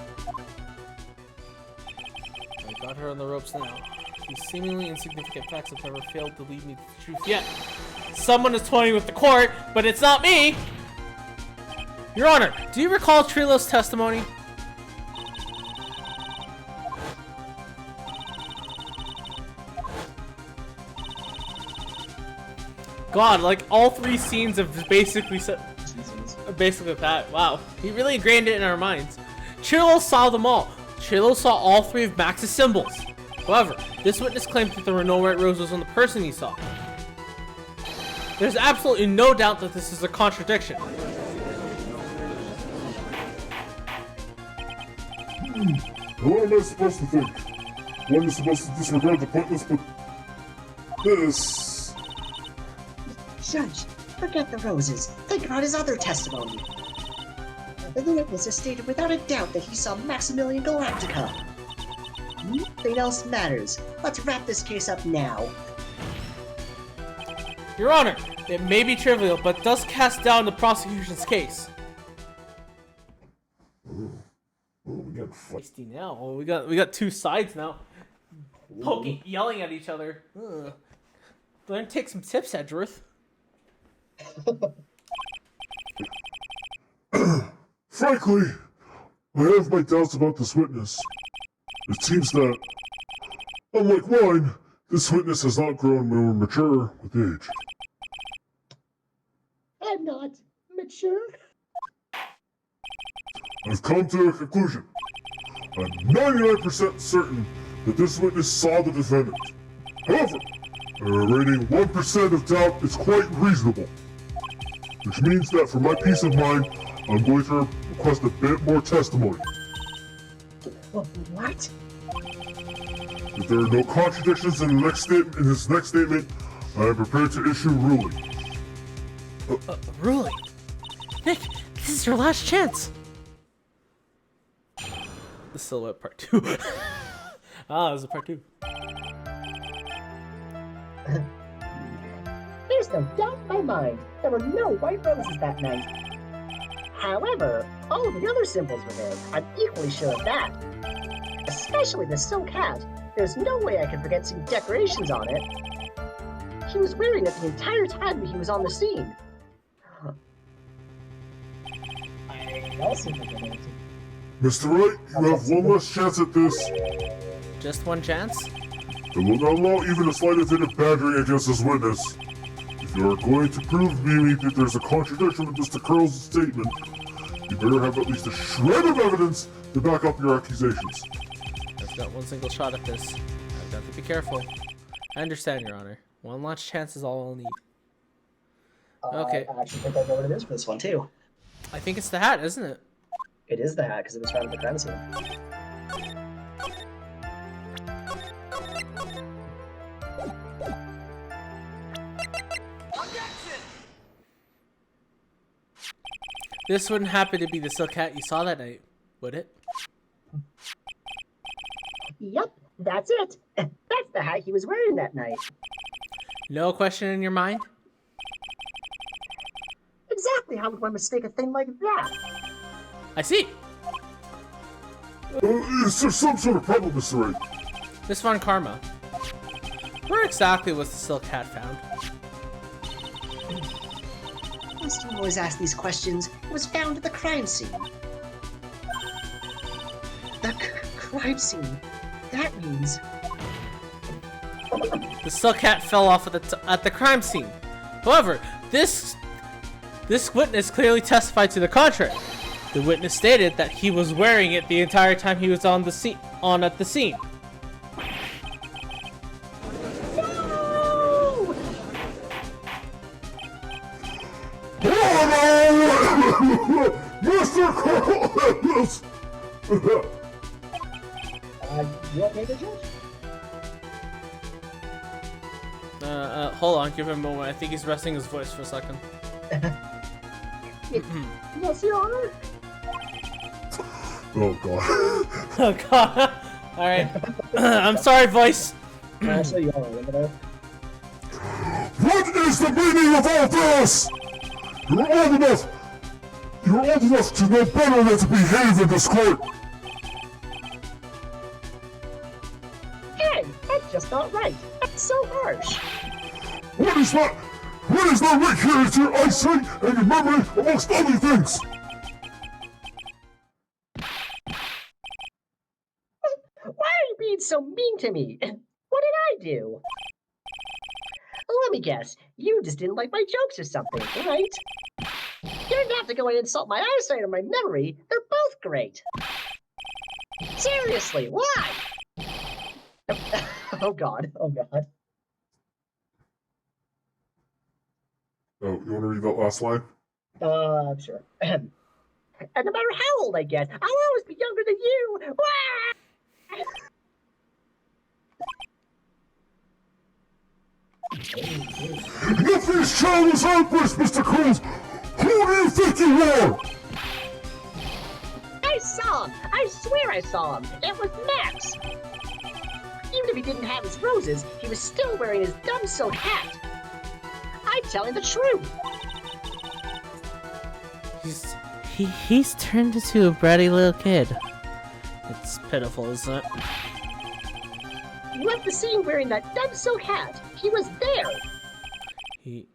I got her on the ropes now. These seemingly insignificant facts have never failed to lead me to the truth yet. Someone is toying with the court, but it's not me! Your Honor, do you recall Trilo's testimony? God, like all 3 scenes have basically that. Wow, he really ingrained it in our minds. Trilo saw them all. Trilo saw all 3 of Max's symbols. However, this witness claims that there were no white roses on the person he saw. There's absolutely no doubt that this is a contradiction. What am I supposed to think? One is supposed to disregard the pointless, but this... Judge, forget the roses. Think about his other testimony. The witness has stated without a doubt that he saw Maximilian Galactica. Nothing else matters. Let's wrap this case up now. Your Honor, it may be trivial, but does cast down the prosecution's case. We got fight. Feisty now. Oh, we got 2 sides now. Poking, yelling at each other. Ugh. Learn to take some tips, Edgeworth. Frankly, I have my doubts about this witness. It seems that, unlike mine, this witness has not grown more mature with age. I'm not mature. I've come to a conclusion. I'm 99% certain that this witness saw the defendant. However, a remaining 1% of doubt is quite reasonable. Which means that for my peace of mind, I'm going to request a bit more testimony. What? If there are no contradictions in his next statement, I am prepared to issue ruling. Ruling? Nick, this is your last chance. The silhouette part 2. Ah, this is part 2. There's no doubt in my mind. There were no white roses that night. However, all of the other symbols were there. I'm equally sure of that. Especially the silk hat. There's no way I could forget seeing decorations on it. He was wearing it the entire time he was on the scene. I also think I know. Mr. Wright, you have one last chance at this. Just one chance? I will not allow even a slight hint of badgering against this witness. If you are going to prove to me that there's a contradiction with Mr. Curl's statement, you better have at least a shred of evidence to back up your accusations. I've got one single shot at this. I've got to be careful. I understand, Your Honor. One last chance is all I'll need. Okay. I actually think I know what it is for this one, too. I think it's the hat, isn't it? It is the hat, because it was found at the crime scene. This wouldn't happen to be the silk hat you saw that night, would it? Yep, that's it. That's the hat he was wearing that night. No question in your mind? Exactly how would one mistake a thing like that? I see. Is there some sort of problem, Mr. Wright? Miss Von Karma. Where exactly was the silk hat found? Must you always ask these questions? It was found at the crime scene. The crime scene. That means The silk hat fell off at the crime scene. However, this witness clearly testified to the contrary. The witness stated that he was wearing it the entire time he was at the scene. No! Mr. Carlos! You want me to judge? Hold on, give him a moment. I think he's resting his voice for a second. Yes, Your Honor. Oh, God. Oh god. Alright. I'm sorry, voice. Actually, you are a limiter. What is the meaning of all this? You're old enough to know better than to behave in this court. Hey, that's just not right. That's so harsh. What is not right here is your eyesight and your memory, amongst other things. Why are you being so mean to me? What did I do? Let me guess. You just didn't like my jokes or something, right? You didn't have to go and insult my eyesight or my memory. They're both great. Seriously, why? Oh god, oh god. Oh, you want to read that last line? Sure. And no matter how old I get, I'll always be younger than you. Wah! If these childish outbursts, Mr. Cruz, who do you think you are? I saw him. I swear I saw him. It was Max. Even if he didn't have his roses, he was still wearing his dumb silk hat. I'm telling the truth. He's turned into a bratty little kid. It's pitiful, isn't it? He left the scene wearing that dumb silk hat. He was there. He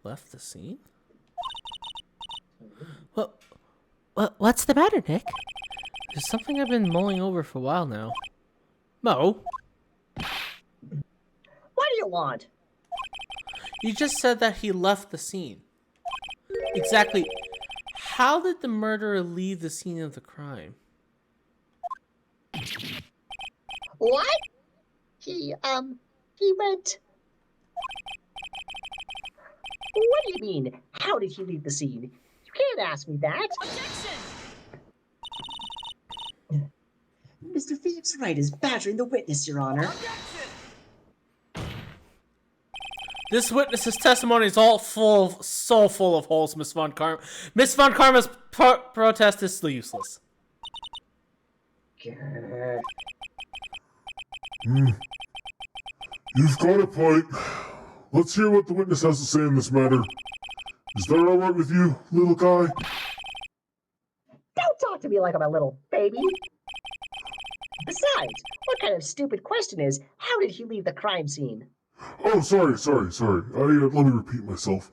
left the scene? What's the matter, Nick? There's something I've been mulling over for a while now. Mo, What do you want? you just said that he left the scene. Exactly. How did the murderer leave the scene of the crime? What? He went... What do you mean? How did he leave the scene? You can't ask me that. Mr. Felix Wright is badgering the witness, Your Honor. This witness's testimony is so full of holes, Miss Von Karma. Miss Von Karma's protest is useless. You've got a point. Let's hear what the witness has to say in this matter. Is that all right with you, little guy? Don't talk to me like I'm a little baby. Besides, what kind of stupid question is, how did he leave the crime scene? Oh, sorry. Let me repeat myself.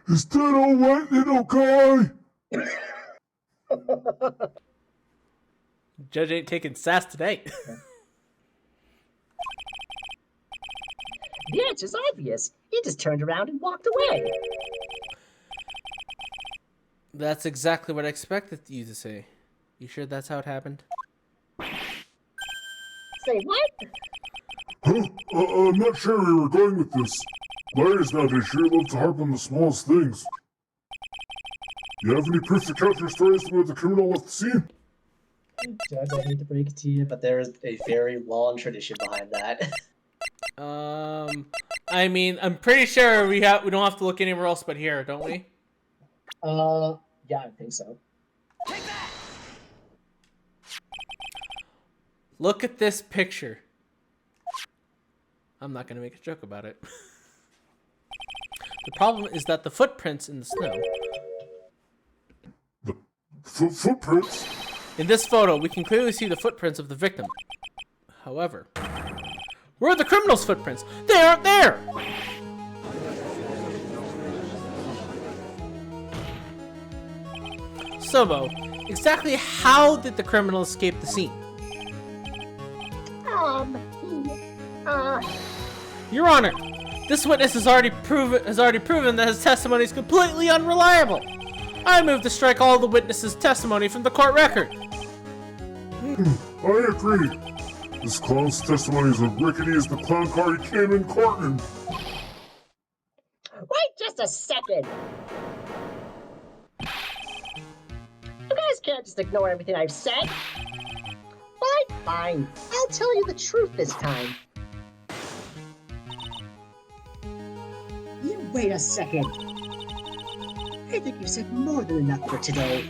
Is that all right, little guy? Judge ain't taking sass today. The answer's obvious. He just turned around and walked away. That's exactly what I expected you to say. You sure that's how it happened? Say what? Huh? I'm not sure where we're going with this. Lawyers nowadays sure love to harp on the smallest things. You have any proof to counter your story as to where the criminal left the scene? Judge, I hate to break it to you, but there is a very long tradition behind that. I mean, I'm pretty sure we don't have to look anywhere else but here, don't we? Yeah, I think so. Look at this picture. I'm not going to make a joke about it. The problem is that the footprints in the snow. The footprints? In this photo, we can clearly see the footprints of the victim. However, where are the criminal's footprints? They aren't there! Sobo, exactly how did the criminal escape the scene? Your Honor, this witness has already proven that his testimony is completely unreliable. I move to strike all the witnesses' testimony from the court record. I agree. This clown's testimony is as rickety as the clown car he came in court in. Wait just a second! You guys can't just ignore everything I've said. Fine. I'll tell you the truth this time. You wait a second. I think you've said more than enough for today.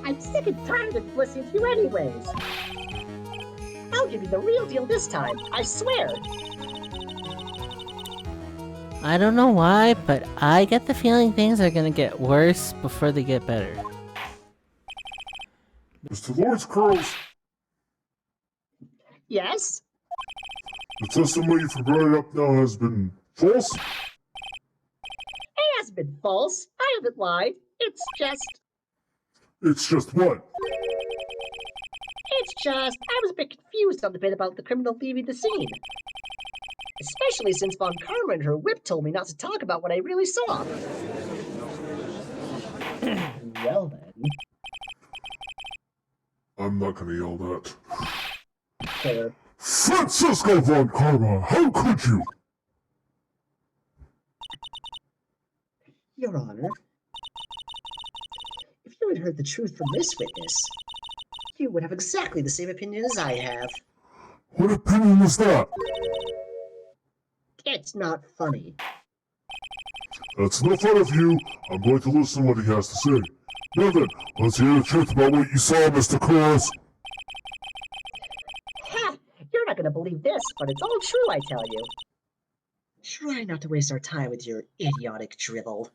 I'm sick and tired of listening to you anyways. I'll give you the real deal this time, I swear. I don't know why, but I get the feeling things are gonna get worse before they get better. Mr. Lawrence Curls, Yes? the testimony you brought up now has been false? It hasn't been false. I haven't lied. It's just, What? I was a bit confused on the bit about the criminal leaving the scene. Especially since Von Karma and her whip told me not to talk about what I really saw. Well then. I'm not gonna yell that. Fair. Francisco Von Karma, how could you? Your Honor, if you had heard the truth from this witness, you would have exactly the same opinion as I have. What opinion was that? It's not funny. That's no fun of you. I'm going to listen to what he has to say. Now then, let's hear the truth about what you saw, Mr. Curls. Ha! You're not gonna believe this, but it's all true, I tell you. Try not to waste our time with your idiotic drivel.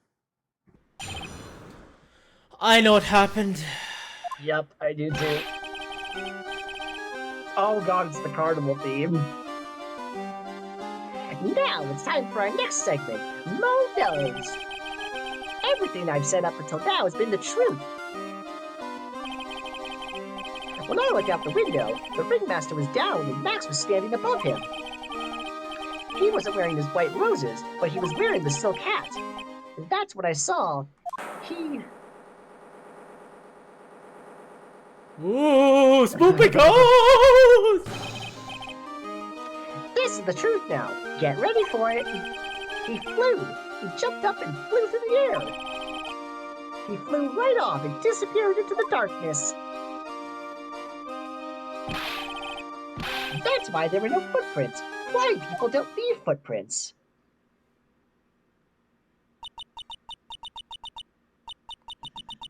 I know what happened. Yep, I do too. Oh god, it's the carnival theme. Now it's time for our next segment, Mo Knows. Everything I've said up until now has been the truth. When I looked out the window, the ringmaster was down and Max was standing above him. He wasn't wearing his white roses, but he was wearing the silk hat. And that's what I saw. Ooh, spooky ghost! This is the truth now. Get ready for it. He flew. He jumped up and flew through the air. He flew right off and disappeared into the darkness. That's why there were no footprints. Blind people don't leave footprints.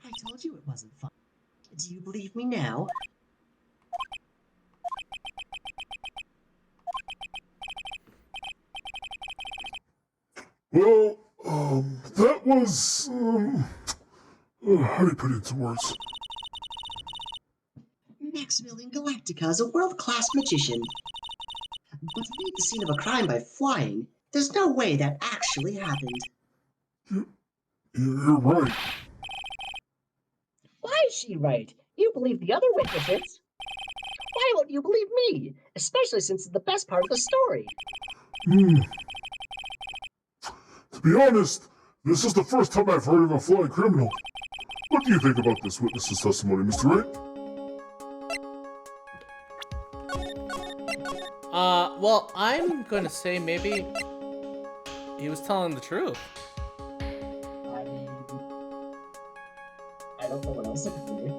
I told you it wasn't fun. Do you believe me now? Well, that was, how do you put it into words? Maximilian Galactica is a world-class magician. But to leave the scene of a crime by flying, there's no way that actually happened. You're right. Why is she right? You believe the other witnesses. Why won't you believe me? Especially since it's the best part of the story. To be honest, this is the first time I've heard of a flying criminal. What do you think about this witness's testimony, Mr. Wright? Well, I'm gonna say maybe he was telling the truth. I mean, I don't know what else it could be.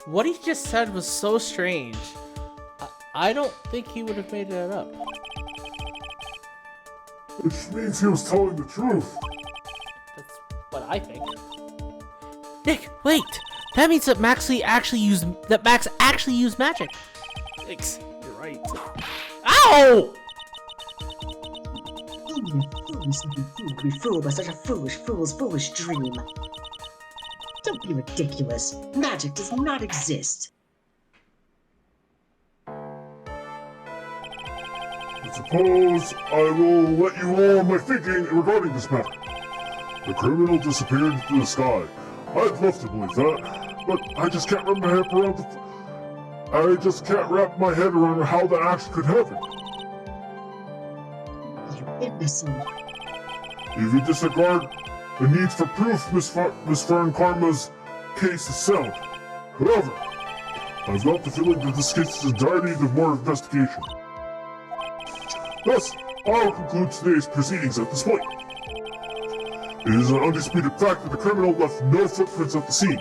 What he just said was so strange. I don't think he would have made that up. Which means he was telling the truth. That's what I think. Nick, wait! That means that Max actually used magic. Thanks. You're right. Ow! Only a foolish looking fool could be fooled by such a foolish dream. Don't be ridiculous. Magic does not exist. I suppose I will let you all know my thinking regarding this matter. The criminal disappeared into the sky. I'd love to believe that, but I just can't wrap my head around how that actually could happen. You imbecile. If you disregard the need for proof, Miss Fern Karma's case is sound. However, I've got the feeling that this case is entirely needs more investigation. Thus, I'll conclude today's proceedings at this point. It is an undisputed fact that the criminal left no footprints at the scene.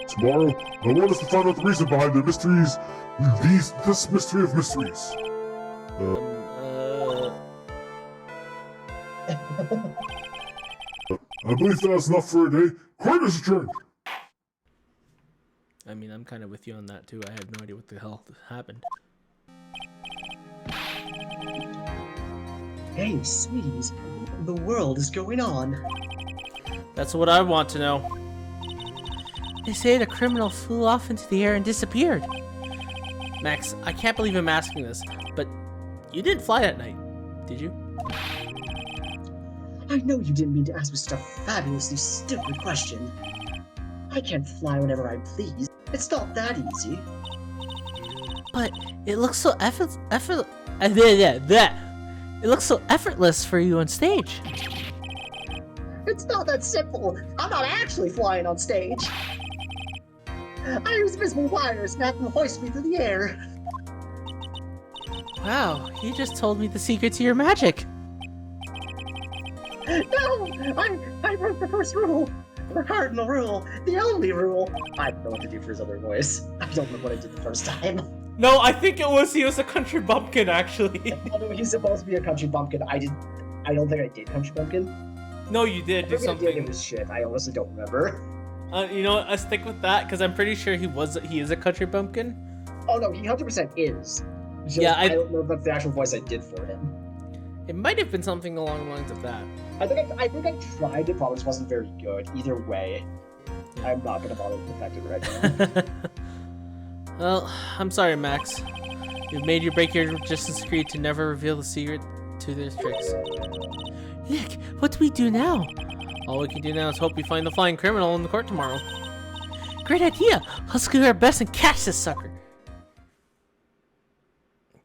Tomorrow, I want us to find out the reason behind the mysteries, this mystery of mysteries. I believe that's enough for a day. Court is adjourned. I mean, I'm kind of with you on that too. I have no idea what the hell happened. Hey, sweeties, the world is going on. That's what I want to know. They say the criminal flew off into the air and disappeared. Max, I can't believe I'm asking this, but you didn't fly that night, did you? I know you didn't mean to ask me such a fabulously stupid question. I can't fly whenever I please. It's not that easy. But it looks so it looks so effortless for you on stage. It's not that simple. I'm not actually flying on stage. I use invisible wires and have them hoist me through the air. Wow, you just told me the secret to your magic. No! I broke the first rule. The cardinal rule. The only rule. I don't know what to do for his other voice. I don't know what I did the first time. No, I think he was a country bumpkin actually. Although he's supposed to be a country bumpkin, I don't think I did country bumpkin. No, you did do Maybe I did, something. it was shit. I honestly don't remember. You know what? I stick with that because I'm pretty sure he is a country bumpkin. Oh no, he 100% is. Just, Yeah, I don't know if that's the actual voice I did for him. It might have been something along the lines of that. I think I tried. It probably just wasn't very good. Either way, I'm not gonna bother to perfect it right now. Well, I'm sorry, Max. You've made your break your Justice Creed to never reveal the secret to their tricks. Nick, what do we do now? All we can do now is hope we find the flying criminal in the court tomorrow. Great idea! Let's do our best and catch this sucker!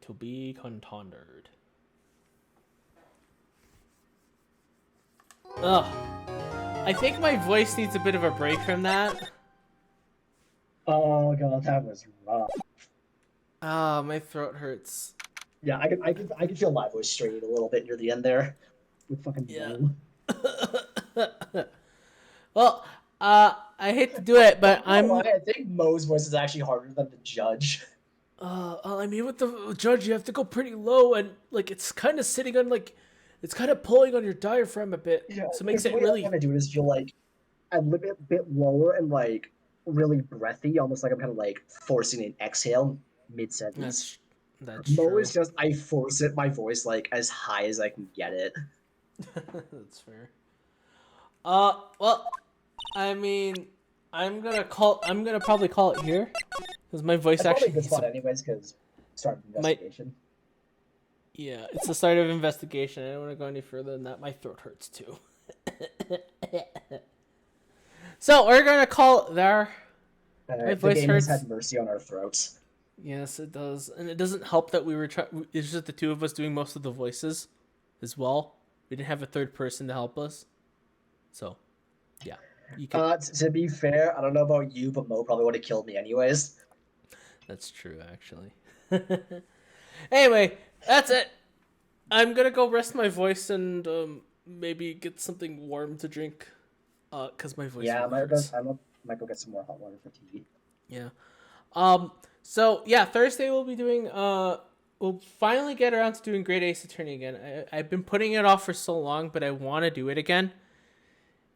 To be contended. Ugh. I think my voice needs a bit of a break from that. Oh god, that was rough. Ah, my throat hurts. Yeah, I could feel my voice straining a little bit near the end there. With fucking Yeah. Mo. Well, I hate to do it, but I I'm. think Mo's voice is actually harder than the judge. I mean, with the judge, you have to go pretty low, and like it's kind of sitting on it's kind of pulling on your diaphragm a bit, Yeah, so it makes the it way really. I want to do it is feel like a little bit lower and like really breathy, almost like I'm kind of like forcing an exhale mid sentence. That's Mo true. is just I force it my voice like as high as I can get it. That's fair. Well, I mean, I'm gonna probably call it here because my voice That's probably actually. a good spot anyways because start an investigation. Yeah, it's the start of investigation. I don't want to go any further than that. My throat hurts too. So we're gonna call it there. My The voice game has hurts. had mercy on our throats. Yes, it does, and it doesn't help that we were it's just the two of us doing most of the voices, as well. We didn't have a third person to help us, so yeah, you can. To be fair, I don't know about you, but Mo probably would have killed me anyways. That's true, actually. Anyway, that's it. I'm gonna go rest my voice and maybe get something warm to drink, cause my voice. Yeah, really hurts. I might go get some more hot water for tea. Yeah. So yeah, Thursday we'll be doing we'll finally get around to doing Great Ace Attorney again. I've been putting it off for so long, but I want to do it again.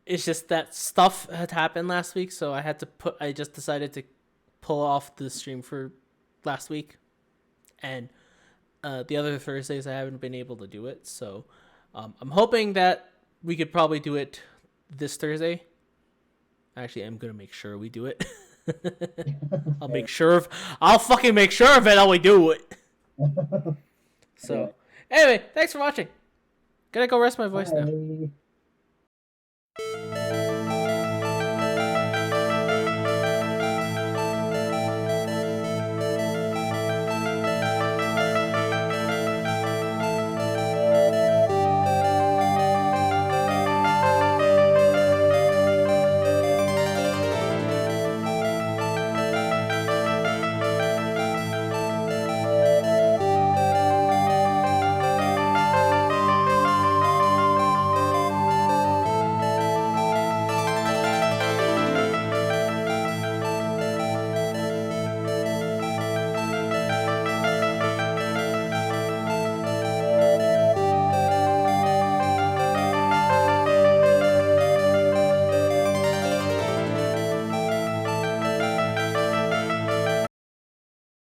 It's just that stuff had happened last week, so I just decided to pull off the stream for last week. And the other Thursdays I haven't been able to do it, so I'm hoping that we could probably do it this Thursday. Actually, I'm gonna make sure we do it. I'll fucking make sure of it how we do it. So, anyway, thanks for watching. Gotta go rest my voice now.